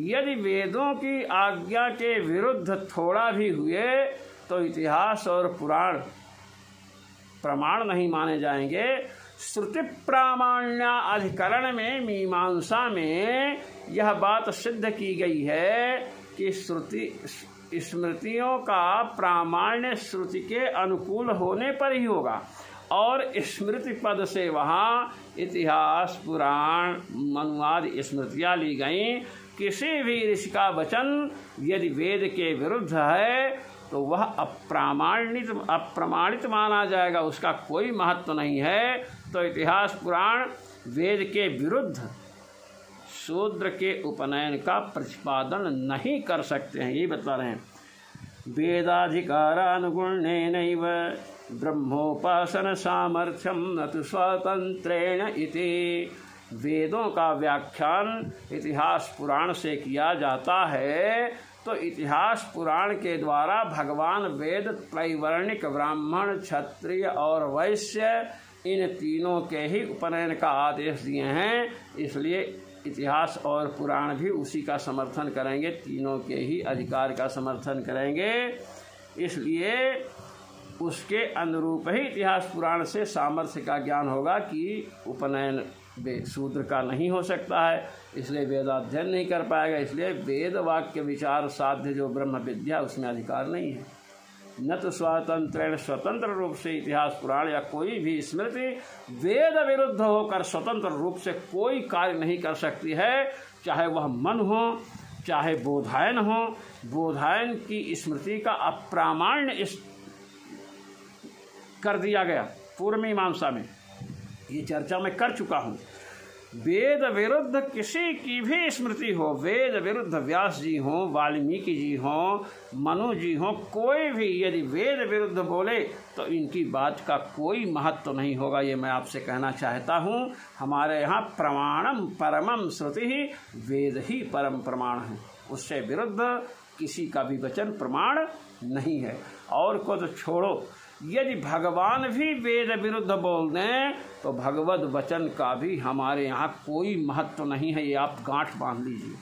यदि वेदों की आज्ञा के विरुद्ध थोड़ा भी हुए तो इतिहास और पुराण प्रमाण नहीं माने जाएंगे। श्रुति प्रामाण्य अधिकरण में, मीमांसा में यह बात सिद्ध की गई है कि स्मृतियों का प्रामाण्य श्रुति के अनुकूल होने पर ही होगा। और स्मृति पद से वहाँ इतिहास, पुराण, मनुवाद स्मृतियाँ ली गईं। किसी भी ऋषि का वचन यदि वेद के विरुद्ध है तो वह अप्रमाणित माना जाएगा, उसका कोई महत्व नहीं है। तो इतिहास पुराण वेद के विरुद्ध शूद्र के उपनयन का प्रतिपादन नहीं कर सकते हैं, यही बता रहे हैं। वेदाधिकारानुगुण्येनैव ब्रह्मोपासन सामर्थ्यम न तु स्वतंत्रेण इति। वेदों का व्याख्यान इतिहास पुराण से किया जाता है तो इतिहास पुराण के द्वारा भगवान वेद त्रैवर्णिक ब्राह्मण, क्षत्रिय और वैश्य इन तीनों के ही उपनयन का आदेश दिए हैं। इसलिए इतिहास और पुराण भी उसी का समर्थन करेंगे, तीनों के ही अधिकार का समर्थन करेंगे। इसलिए उसके अनुरूप ही इतिहास पुराण से सामर्थ्य का ज्ञान होगा कि उपनयन शूद्र का नहीं हो सकता है, इसलिए वेदाध्ययन नहीं कर पाएगा। इसलिए वेद वाक्य विचार साध्य जो ब्रह्म विद्या उसमें अधिकार नहीं है। न तो स्वातंत्रेण, स्वतंत्र रूप से इतिहास पुराण या कोई भी स्मृति वेद विरुद्ध होकर स्वतंत्र रूप से कोई कार्य नहीं कर सकती है, चाहे वह मन हो चाहे बोधायन हो। बोधायन की स्मृति का अप्रामाण्य कर दिया गया पूर्व मीमांसा में, ये चर्चा मैं कर चुका हूँ। वेद विरुद्ध किसी की भी स्मृति हो, वेद विरुद्ध व्यास जी हों, वाल्मीकि जी हों, मनु जी हों, कोई भी यदि वेद विरुद्ध बोले तो इनकी बात का कोई महत्व नहीं होगा। ये मैं आपसे कहना चाहता हूँ। हमारे यहाँ प्रमाणम परमम श्रुति ही, वेद ही परम प्रमाण है, उससे विरुद्ध किसी का भी वचन प्रमाण नहीं है। और को तो छोड़ो, यदि भगवान भी वेद विरुद्ध बोल दें तो भगवद वचन का भी हमारे यहाँ कोई महत्व नहीं है, ये आप गांठ बांध लीजिए।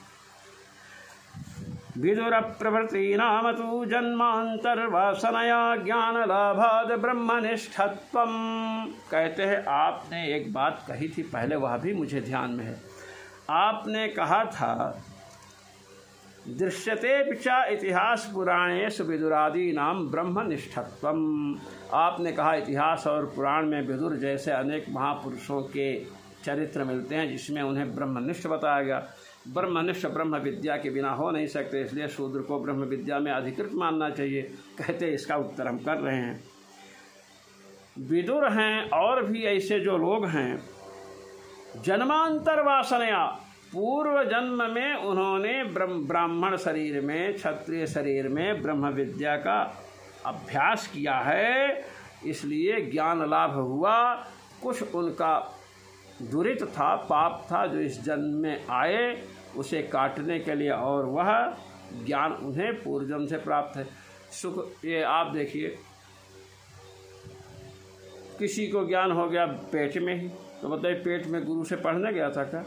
विदुर प्रभृति नाम तु जन्मांतर्वासनया ज्ञान लाभाद ब्रह्मनिष्ठत्वम। कहते हैं आपने एक बात कही थी पहले, वह भी मुझे ध्यान में है। आपने कहा था दृश्यते पिचा इतिहास पुराणेषु विदुरादि नाम ब्रह्मनिष्ठत्वम। आपने कहा इतिहास और पुराण में विदुर जैसे अनेक महापुरुषों के चरित्र मिलते हैं जिसमें उन्हें ब्रह्मनिष्ठ बताया गया। ब्रह्मनिष्ठ ब्रह्म विद्या के बिना हो नहीं सकते, इसलिए शूद्र को ब्रह्म विद्या में अधिकृत मानना चाहिए। कहते इसका उत्तर हम कर रहे हैं। विदुर हैं और भी ऐसे जो लोग हैं, जन्मांतर वासनया, पूर्व जन्म में उन्होंने ब्राह्मण शरीर में, क्षत्रिय शरीर में ब्रह्म विद्या का अभ्यास किया है, इसलिए ज्ञान लाभ हुआ। कुछ उनका दुरित था, पाप था, जो इस जन्म में आए उसे काटने के लिए, और वह ज्ञान उन्हें पूर्व जन्म से प्राप्त है। सुख, ये आप देखिए, किसी को ज्ञान हो गया पेट में ही, तो बताइए पेट में गुरु से पढ़ने गया था क्या?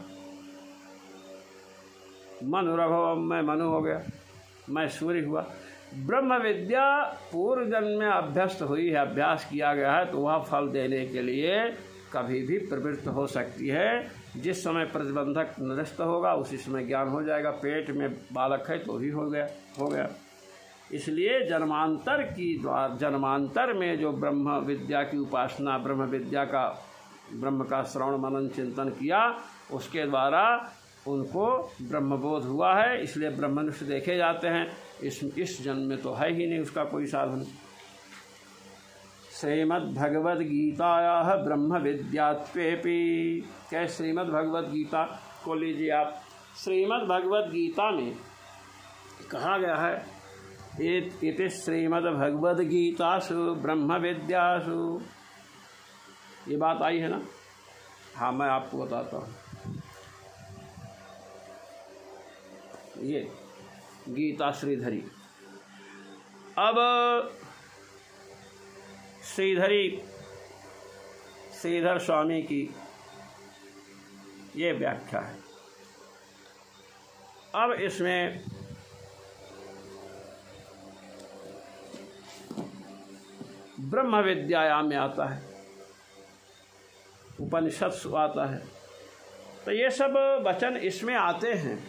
मनु रघो, मैं मनु हो गया, मैं सूर्य हुआ। ब्रह्म विद्या पूर्व जन्म में अभ्यस्त हुई है, अभ्यास किया गया है, तो वह फल देने के लिए कभी भी प्रवृत्त हो सकती है। जिस समय प्रतिबंधक निरस्त होगा उसी समय ज्ञान हो जाएगा। पेट में बालक है तो भी हो गया। इसलिए जन्मांतर में जो ब्रह्म विद्या की उपासना, ब्रह्म का श्रवण मनन चिंतन किया, उसके द्वारा उनको ब्रह्मबोध हुआ है, इसलिए ब्रह्मनिष्ठ देखे जाते हैं। इस जन्म में तो है ही नहीं उसका कोई साधन। श्रीमद्भगवद्गीतायाः ब्रह्म विद्यात्वेपि, क्या श्रीमद्भगवद्गीता को लीजिए आप। श्रीमद्भगवद्गीता में कहा गया है, इति श्रीमद्भगवद्गीतासु ब्रह्म विद्यासु, ये बात आई है ना? हाँ, मैं आपको बताता हूँ। ये गीता श्रीधरी, अब श्रीधर स्वामी की ये व्याख्या है। अब इसमें ब्रह्म विद्यायाम में आता है, उपनिषद आता है, तो ये सब वचन इसमें आते हैं,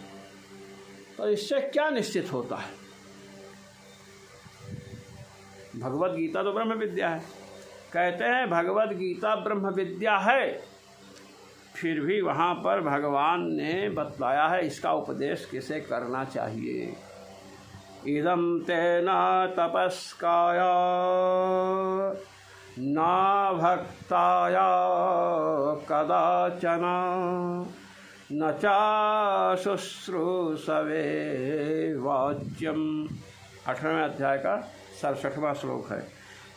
तो इससे क्या निश्चित होता है? भगवद गीता तो ब्रह्म विद्या है, कहते हैं भगवद गीता ब्रह्म विद्या है, फिर भी वहाँ पर भगवान ने बतलाया है इसका उपदेश किसे करना चाहिए। इदं तेना तपस्काय न भक्ताय कदाचन न शुश्रूषवे वाच्यम। 18वें अध्याय का 67वां श्लोक है।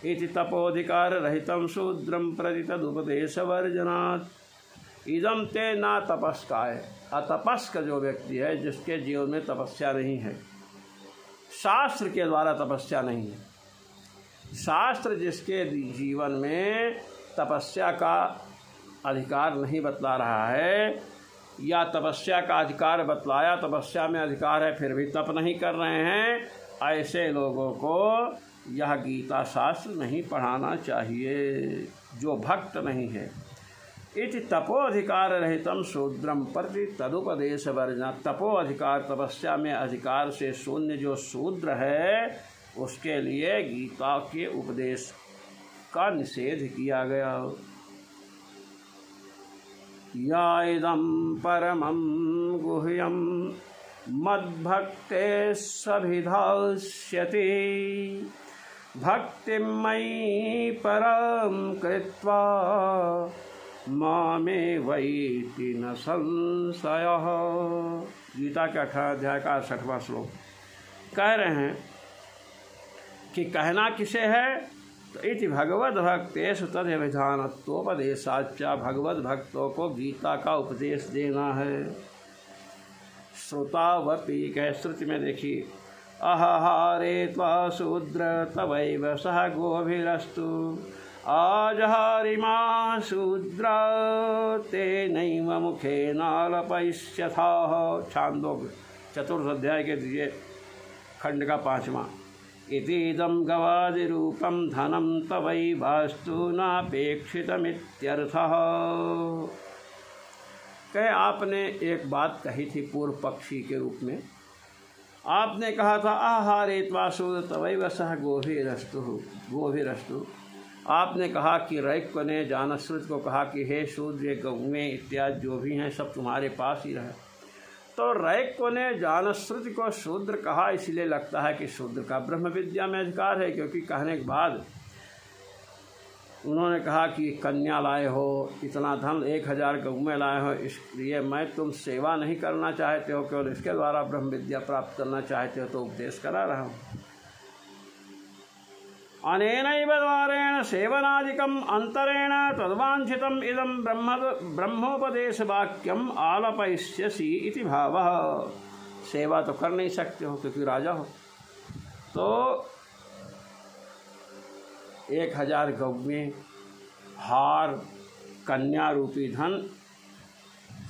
इति तपोधिकार रहितं शूद्रं प्रति तदुपदेशवर्जनात्। इदं ते न तपस्काय, अतपस्क जो व्यक्ति है, जिसके जीवन में तपस्या नहीं है, शास्त्र के द्वारा तपस्या नहीं है, शास्त्र जिसके जीवन में तपस्या का अधिकार नहीं बतला रहा है, या तपस्या का अधिकार बतलाया, तपस्या में अधिकार है फिर भी तप नहीं कर रहे हैं, ऐसे लोगों को यह गीता शास्त्र नहीं पढ़ाना चाहिए, जो भक्त नहीं है। इति तपोधिकार रहितम शूद्रम प्रति तदुपदेश वर्जना। तपोधिकार, तपस्या में अधिकार से शून्य जो शूद्र है, उसके लिए गीता के उपदेश का निषेध किया गया। या इदं परमं गुह्यं मद्भक्ते सभिधास्यति भक्तिं मयि परं कृत्वा मामे वैति न संशयः। गीता के 18 अध्याय का 68वां श्लोक कह रहे हैं कि कहना किसे है, तो इति भगवद भक्तेषु तदभिधानत्वोपदेशाच्च, भगवद भक्तों को गीता का उपदेश देना है। श्रुतावपि, कह श्रुति में देखिए, अहारे त्वा शूद्र तवैव सह गोभिरस्तु आजहारिमा शूद्र तेनैव मुखेनालपयिष्यथाः। छान्दोग्य 4th अध्याय के 3 खंड का 5वां। इतीदं गवादिरूपं धनं तवैवास्तु नापेक्षितमित्यर्थः। कहे आपने एक बात कही थी पूर्व पक्षी के रूप में, आपने कहा था आहारे त्वा शूद्र तवैव सह गोभिरस्तु। आपने कहा कि रैक्य ने जानश्रुत को कहा कि हे शूद्र, गौएं इत्यादि जो भी हैं सब तुम्हारे पास ही रहे। तो रैक्व ने जानश्रुति को शूद्र कहा, इसलिए लगता है कि शूद्र का ब्रह्म विद्या में अधिकार है, क्योंकि कहने के बाद उन्होंने कहा कि कन्या लाए हो, इतना धन 1000 गौएं लाए हो, इसलिए मैं तुम सेवा नहीं करना चाहते हो, केवल इसके द्वारा ब्रह्म विद्या प्राप्त करना चाहते हो, तो उपदेश करा रहा हूँ। अनेनैव द्वारेण सेवनादिकम् अंतरेण तद्वांछितम् इदं ब्रह्मोपदेश वाक्यम आलपयिष्यसि इति भावः। सेवा तो कर नहीं सकते हो क्योंकि राजा हो, तो 1000 गौएं, हार, कन्या रूपी धन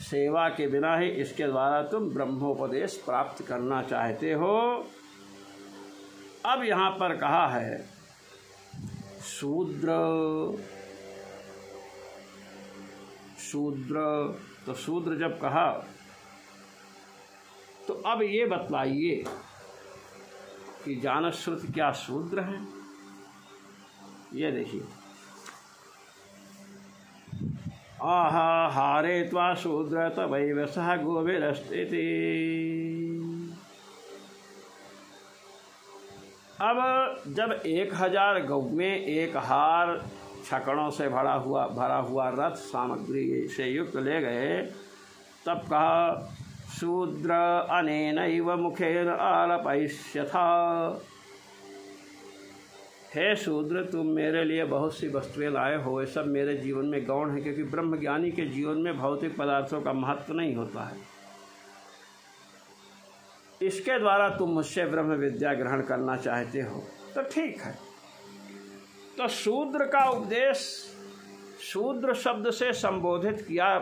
सेवा के बिना ही इसके द्वारा तुम ब्रह्मोपदेश प्राप्त करना चाहते हो। अब यहाँ पर कहा है शूद्र, तो शूद्र जब कहा तो अब ये बतलाइए कि जानश्रुति क्या शूद्र है। ये देखिए, आहा हारे त्वा शूद्र तवैव सह गोभिरस्तीति। अब जब 1000 गौएं, एक हार, छकड़ों से भरा हुआ रथ सामग्री से युक्त ले गए, तब कहा शूद्र अनेनैव मुखेन आलपयिष्यथा। हे शूद्र, तुम मेरे लिए बहुत सी वस्तुएं लाए हो, ये सब मेरे जीवन में गौण है, क्योंकि ब्रह्मज्ञानी के जीवन में भौतिक पदार्थों का महत्व नहीं होता है। इसके द्वारा तुम मुझसे ब्रह्म विद्या ग्रहण करना चाहते हो, तो ठीक है। तो शूद्र का उपदेश, शूद्र शब्द से संबोधित किया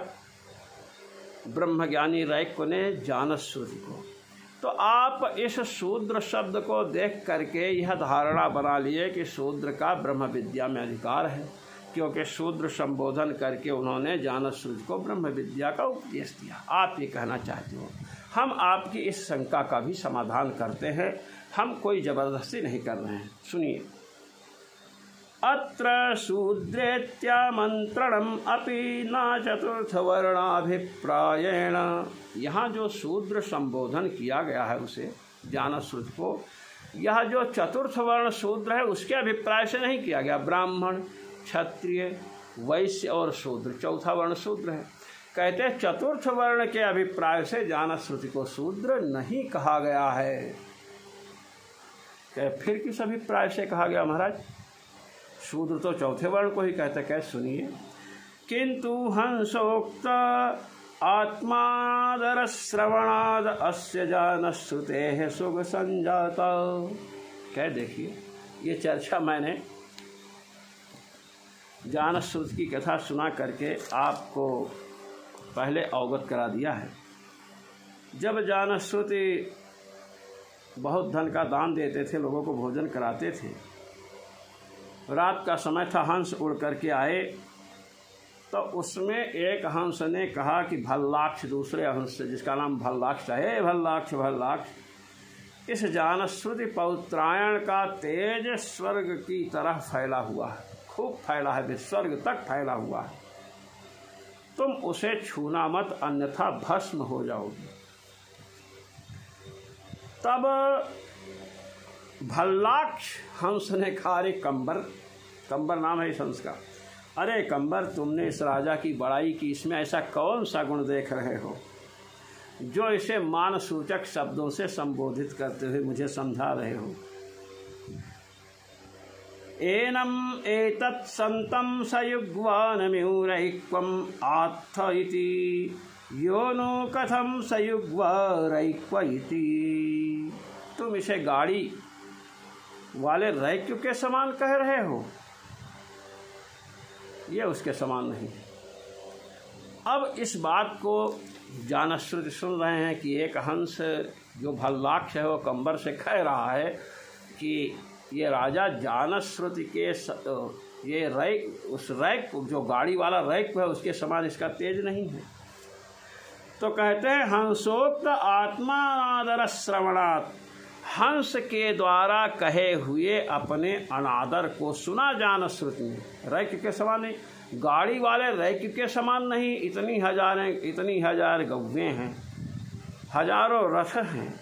ब्रह्मज्ञानी रैक्व ने जानश्रुति को। तो आप इस शूद्र शब्द को देख करके यह धारणा बना लिए कि शूद्र का ब्रह्म विद्या में अधिकार है, क्योंकि शूद्र संबोधन करके उन्होंने जानश्रुति को ब्रह्म विद्या का उपदेश दिया। आप ये कहना चाहते हो। हम आपकी इस शंका का भी समाधान करते हैं, हम कोई जबरदस्ती नहीं कर रहे हैं। सुनिए, अत्र शूद्रेत्यामंत्रणम अपि न चतुर्थवर्णाभिप्रायेण। यहाँ जो शूद्र संबोधन किया गया है उसे, जानश्रुति को, यह जो चतुर्थ वर्ण शूद्र है उसके अभिप्राय से नहीं किया गया। ब्राह्मण, क्षत्रिय, वैश्य और शूद्र, चौथा वर्ण शूद्र है। कहते हैं चतुर्थ वर्ण के अभिप्राय से जानश्रुति को शूद्र नहीं कहा गया है। क्या फिर किस अभिप्राय से कहा गया महाराज? शूद्र तो चौथे वर्ण को ही कहते। कैसे? सुनिए, किंतु हंसोक्त आत्मादर श्रवणाद अस्य जानश्रुते सुख संजाता। क्या देखिए, ये चर्चा मैंने जानश्रुति की कथा सुना करके आपको पहले अवगत करा दिया है। जब जानश्रुति बहुत धन का दान देते थे, लोगों को भोजन कराते थे, रात का समय था, हंस उड़ करके आए, तो उसमें एक हंस ने कहा कि भल्लाक्ष, दूसरे हंस से जिसका नाम भल्लाक्ष है, भल्लाक्ष भल्लाक्ष, इस जानश्रुति पौत्रायण का तेज स्वर्ग की तरह फैला हुआ है, खूब फैला है, स्वर्ग तक फैला हुआ है, तुम उसे छूना मत, अन्यथा भस्म हो जाओगे। तब भल्लाक्ष हंस ने कहा, अरे कंबर नाम है इस हंस का, अरे कंबर, तुमने इस राजा की बड़ाई की, इसमें ऐसा कौन सा गुण देख रहे हो जो इसे मान सूचक शब्दों से संबोधित करते हुए मुझे समझा रहे हो। एनम एतत् संतं सयुग्वानम्यूरैक्वम् आत्थ इति यो नो कथम सयुग्वरैक्व इति। तुम इसे गाड़ी वाले रैक्व के समान कह रहे हो, ये उसके समान नहीं। अब इस बात को जानश्रुति सुन रहे हैं कि एक हंस जो भल्लाक्ष है वो कंबर से कह रहा है कि ये राजा जानश्रुति के ये उस रैक, जो गाड़ी वाला रैक है, उसके समान इसका तेज नहीं है। तो कहते हैं हंसोक्त आत्मादर श्रवणात्, हंस के द्वारा कहे हुए अपने अनादर को सुना जानश्रुति ने। रैक के समान नहीं, गाड़ी वाले रैक के समान नहीं, इतनी हजार गौवें हैं, हजारों रथ हैं,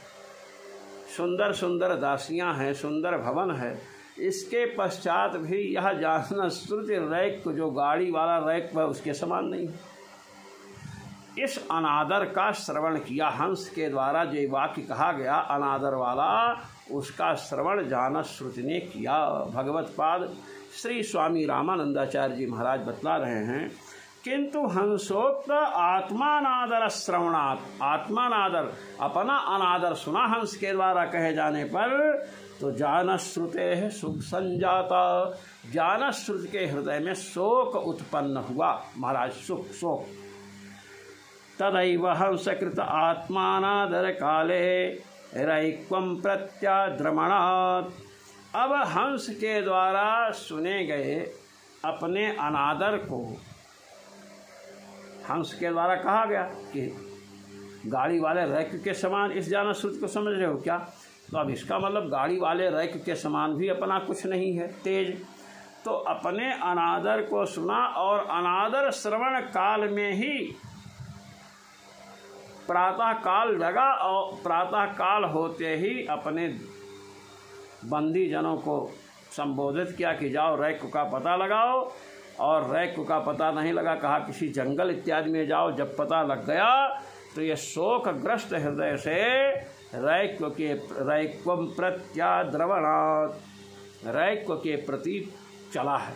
सुंदर सुंदर दासियां हैं, सुंदर भवन है, इसके पश्चात भी यह जानना श्रुति रैक जो गाड़ी वाला रैक वह उसके समान नहीं है। इस अनादर का श्रवण किया, हंस के द्वारा जो वाक्य कहा गया अनादर वाला, उसका श्रवण जानस श्रुति ने किया। भगवत पाद श्री स्वामी रामानंदाचार्य जी महाराज बतला रहे हैं, किंतु हंसोक्त आत्मानादर श्रवणात्, आत्मानादर अपना अनादर सुना हंस के द्वारा कहे जाने पर, तो जानस श्रुते है सुख संजाता, जानस श्रुति के हृदय में शोक उत्पन्न हुआ। महाराज शोक तदैव हंसकृत आत्मानादर काले रैक्वं प्रत्याद्रमणात्। अब हंस के द्वारा सुने गए अपने अनादर को, हंस के द्वारा कहा गया कि गाड़ी वाले रैक के समान, इस जानस श्रुति को समझ रहे हो क्या? तो अब इसका मतलब गाड़ी वाले रैक के समान भी अपना कुछ नहीं है तेज। तो अपने अनादर को सुना और अनादर श्रवण काल में ही प्रातः काल लगा, और प्रातः काल होते ही अपने बंदी जनों को संबोधित किया कि जाओ रैक का पता लगाओ, और रैक का पता नहीं लगा, कहा किसी जंगल इत्यादि में जाओ। जब पता लग गया तो ये शोकग्रस्त हृदय से रैक्वं प्रत्याद्रवणात्, रैक के प्रति चला है।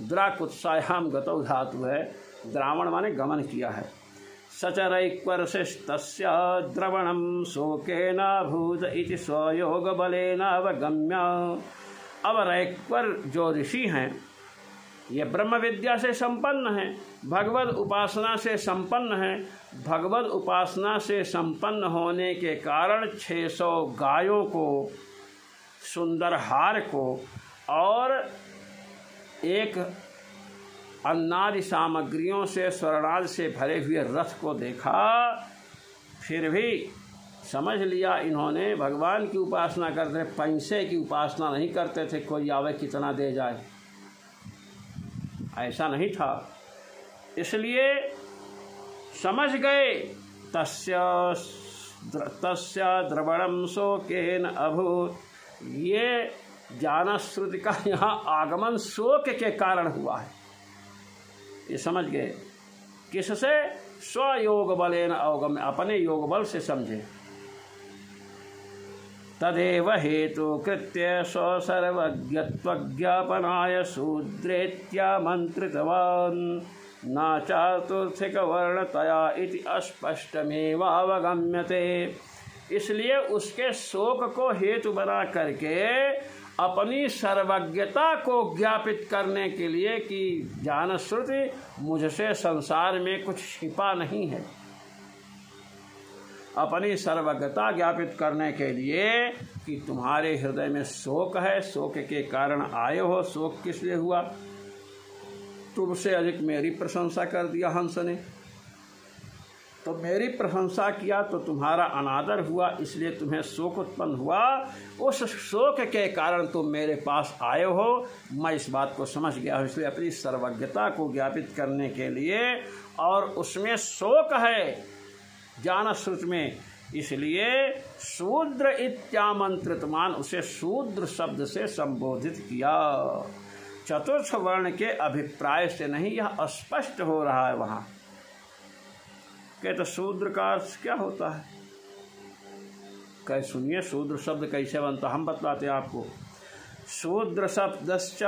द्राकुत्सायाम गतौ धातु है, द्रावण माने गमन किया है। सचरैक्वर्षिस्तस्य द्रवणं शोकेन भूत इति स्वयोग बलेन अवगम्य। अब रैक्वर जो ऋषि हैं ये ब्रह्म विद्या से संपन्न हैं, भगवद उपासना से संपन्न हैं। भगवद उपासना से संपन्न होने के कारण 600 गायों को, सुंदर हार को और एक अन्नादि सामग्रियों से, स्वर्णादि से भरे हुए रथ को देखा। फिर भी समझ लिया इन्होंने भगवान की उपासना करते, पैसे की उपासना नहीं करते थे कोई आवे कितना दे जाए, ऐसा नहीं था। इसलिए समझ गए तस्य द्रवणं शोकेन अभूत, ये जानश्रुति का यहाँ आगमन शोक के कारण हुआ है। ये समझ गए किससे? स्वयोग बलेन अवगम्य, अपने योग बल से समझे। तदेव हेतु कृत्य स्वसर्वज्ञत्वज्ञापनाय शूद्रेत्यामन्त्रितवान् न चातुर्थिकवर्णतया इति अस्पष्टमेवावगम्यते। इसलिए उसके शोक को हेतु बना करके अपनी सर्वज्ञता को ज्ञापित करने के लिए कि जानश्रुति मुझसे संसार में कुछ छिपा नहीं है, अपनी सर्वज्ञता ज्ञापित करने के लिए कि तुम्हारे हृदय में शोक है, शोक के कारण आए हो। शोक किस लिए हुआ? तुमसे अधिक मेरी प्रशंसा कर दिया हंस ने, तो मेरी प्रशंसा किया तो तुम्हारा अनादर हुआ, इसलिए तुम्हें शोक उत्पन्न हुआ। उस शोक के कारण तुम मेरे पास आए हो। मैं इस बात को समझ गया हूँ, इसलिए अपनी सर्वज्ञता को ज्ञापित करने के लिए, और उसमें शोक है जानश्रुत में, इसलिए शूद्र इत्यामंत्रितमान, उसे शूद्र शब्द से संबोधित किया। चतुर्थ वर्ण के अभिप्राय से नहीं, यह स्पष्ट हो रहा है वहाँ। कहते शूद्र का अर्थ क्या होता है? कह सुनिए शूद्र शब्द कैसे बनता, हम बतलाते हैं आपको। शूद्र शब्दश्च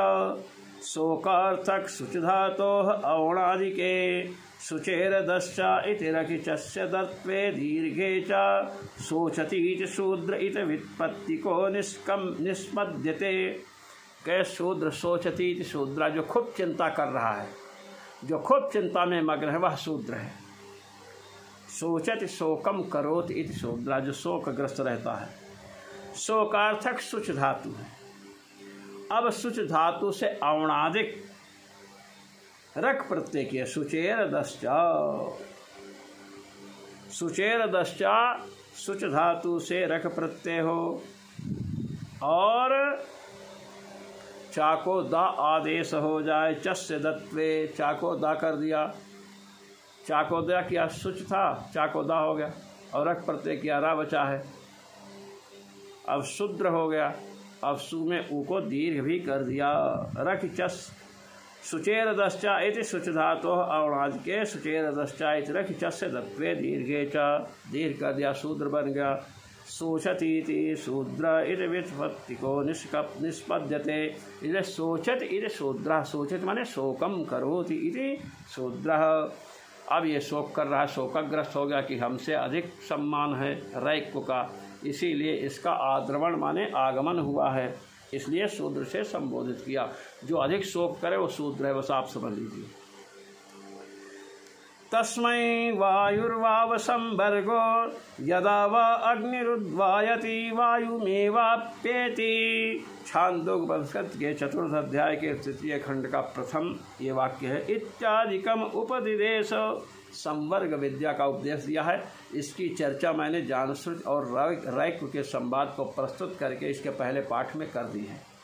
शोकार्थक शुचिधातोः औणादिके शुचेरदश्च इति रकिचस्य दत्वे दीर्घे च शोचति इति शूद्र इति व्युत्पत्तिको निष्पद्यते। कह शूद्र शोचति इति शूद्र, जो खूब चिंता कर रहा है, जो खूब चिंता में मग्न है, वह शूद्र है। शोचति शोकम करोति इति शूद्र, जो शोकग्रस्त रहता है। शोकार्थक शुच धातु है। अब शुच धातु से औणादिक रक प्रत्यय किया, शुचेर दश्चा, शुचेर दश्चा शुच धातु से रक प्रत्यय हो, और चाको दा आदेश हो जाए, चस्य दत्वे, चाको दा कर दिया, चाकोदया किया, शुच था चाकोदा हो गया, और रख प्रत्यय किया रा बचा है, अब शूद्र हो गया। अब सु में ऊ को दीर्घ भी कर दिया, रख चस सुचेर दश्चा इति शुच धातो अवणाज के सुचेर दश्चा इति रख चस से दत्वे दीर्घे च दीर्घ कर दिया, शूद्र बन गया। शोचतीति शूद्र इति व्युत्पत्ति को निष्पद्यते इति शोचत इति शूद्र, शोचत माने शोकम करोति इति शूद्र। अब ये शोक कर रहा है, शोकग्रस्त हो गया कि हमसे अधिक सम्मान है रैक्य का, इसीलिए इसका आद्रवण माने आगमन हुआ है, इसलिए शूद्र से संबोधित किया। जो अधिक शोक करे वो शूद्र है, बस आप समझ लीजिए। तस्मै वायुर्वाव संवर्गो यदा वा अग्निरुद्वायति वायुमेवाप्येति। छांदोग्योपनिषद के चतुर्थ अध्याय के तृतीय खंड का प्रथम ये वाक्य है। इत्यादिकम उपदिदेश, संवर्ग विद्या का उपदेश दिया है। इसकी चर्चा मैंने जानश्रुति और रैक्य के संवाद को प्रस्तुत करके इसके पहले पाठ में कर दी है।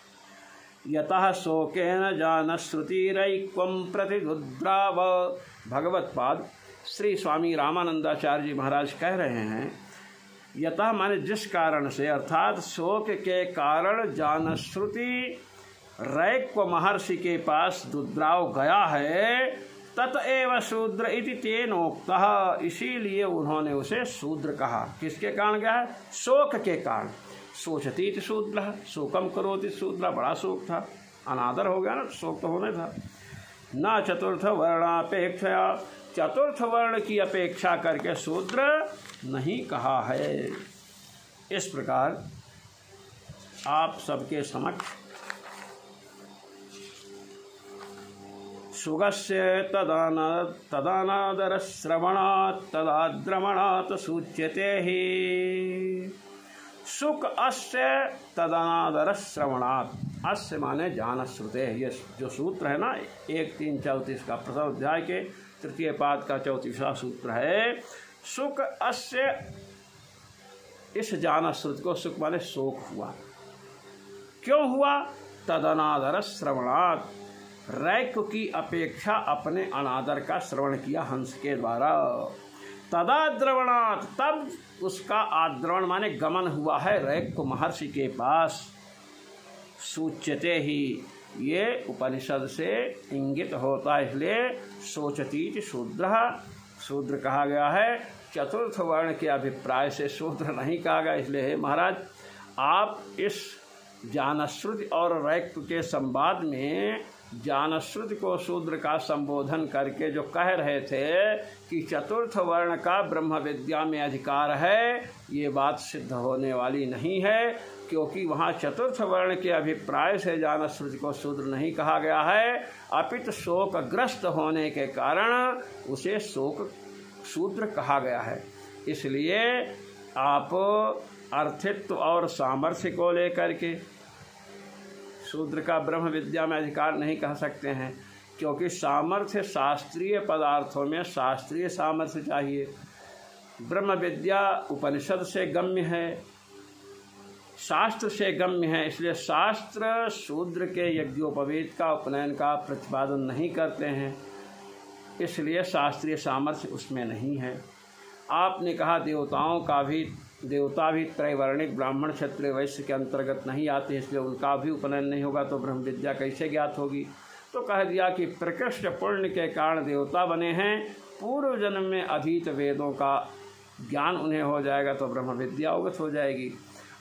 यतः शोकेन जानश्रुतिरैक्वं प्रतिरुद्राव। भगवत्पाद श्री स्वामी रामानंदाचार्य जी महाराज कह रहे हैं, यतः माने जिस कारण से, अर्थात शोक के कारण जानश्रुति रैक्य महर्षि के पास दुद्राव गया है, ततएव शूद्र इति तेनोक्तः, इसीलिए उन्होंने उसे शूद्र कहा। किसके कारण गया है? शोक के कारण। शोचती इति शूद्र, शोकम करोति शूद्र, बड़ा शोक था, अनादर हो गया ना, शोक तो होने था। न चतुर्थ वर्णापेक्षया, चतुर्थ वर्ण की अपेक्षा करके शूद्र नहीं कहा है। इस प्रकार आप सबके समक्ष सुगस्य तदानादर श्रवणात् तदाद्रमणात् सूच्यते ही। सुख अस्य तदानादर श्रवणात्, अस्य माने जानश्रुते। ये जो सूत्र है ना 1-3-34 का प्रथम अध्याय के तृतीय पाद का 34वां सूत्र है। सुख अस्य, इस जानश्रुति को, सुख माने शोक हुआ। क्यों हुआ? तदनादर श्रवणात्, रैक्य की अपेक्षा अपने अनादर का श्रवण किया हंस के द्वारा। तदाद्रवणात्, तब उसका आद्रवण माने गमन हुआ है रैक्य महर्षि के पास। सूच्यते ही, ये उपनिषद से इंगित होता है, इसलिए सोचती शूद्र, शूद्र कहा गया है। चतुर्थ वर्ण के अभिप्राय से शूद्र नहीं कहा गया। इसलिए महाराज, आप इस जानश्रुति और रैक्य के संवाद में जानश्रुति को शूद्र का संबोधन करके जो कह रहे थे कि चतुर्थ वर्ण का ब्रह्म विद्या में अधिकार है, ये बात सिद्ध होने वाली नहीं है, क्योंकि वहाँ चतुर्थ वर्ण के अभिप्राय से जानश्रुति को शूद्र नहीं कहा गया है, अपितु शोकग्रस्त होने के कारण उसे शूद्र कहा गया है। इसलिए आप अर्थित्व और सामर्थ्य को लेकर के शूद्र का ब्रह्म विद्या में अधिकार नहीं कह सकते हैं, क्योंकि सामर्थ्य शास्त्रीय पदार्थों में शास्त्रीय सामर्थ्य चाहिए। ब्रह्म विद्या उपनिषद से गम्य है, शास्त्र से गम्य है, इसलिए शास्त्र शूद्र के यज्ञोपवीत का, उपनयन का प्रतिपादन नहीं करते हैं, इसलिए शास्त्रीय सामर्थ्य उसमें नहीं है। आपने कहा देवताओं का भी, देवता भी त्रैवर्णिक ब्राह्मण क्षत्रिय वैश्य के अंतर्गत नहीं आते, इसलिए उनका भी उपनयन नहीं होगा, तो ब्रह्म विद्या कैसे ज्ञात होगी? तो कह दिया कि प्रकृष्ट पुण्य के कारण देवता बने हैं, पूर्व जन्म में अधीत वेदों का ज्ञान उन्हें हो जाएगा तो ब्रह्म विद्या अवगत हो जाएगी।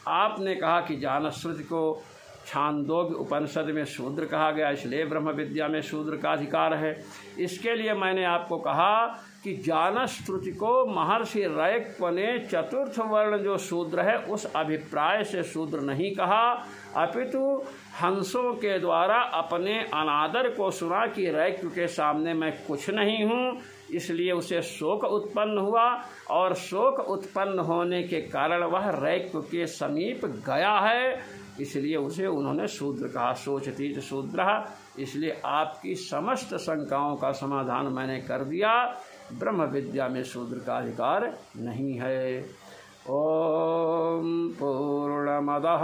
आपने कहा कि जानश्रुति को छांदोग्य उपनिषद में शूद्र कहा गया, इसलिए ब्रह्म विद्या में शूद्र का अधिकार है। इसके लिए मैंने आपको कहा कि जानश्रुति को महर्षि रैक्य ने चतुर्थ वर्ण जो शूद्र है उस अभिप्राय से शूद्र नहीं कहा, अपितु हंसों के द्वारा अपने अनादर को सुना कि रैक्य के सामने मैं कुछ नहीं हूँ, इसलिए उसे शोक उत्पन्न हुआ, और शोक उत्पन्न होने के कारण वह रैक्य के समीप गया है, इसलिए उसे उन्होंने शूद्र कहा। सोचती शूद्र। इसलिए आपकी समस्त शंकाओं का समाधान मैंने कर दिया। ब्रह्म विद्या में शूद्र का अधिकार नहीं है। ओम पूर्णमदः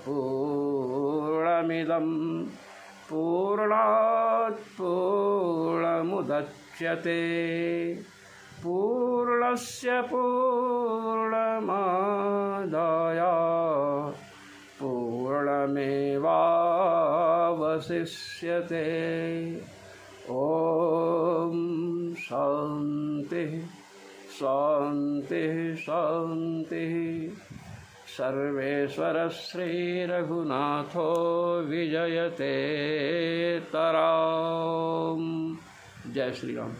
पूर्णमिदं पूर्णात् पूर्णमुदच्यते पूर्णस्य पूर्णमादाय पूर्णमेवावशिष्यते। ॐ शान्तिः शान्तिः शान्तिः। सर्वेश्वर श्रीरघुनाथो विजयते तराम। जय श्री राम।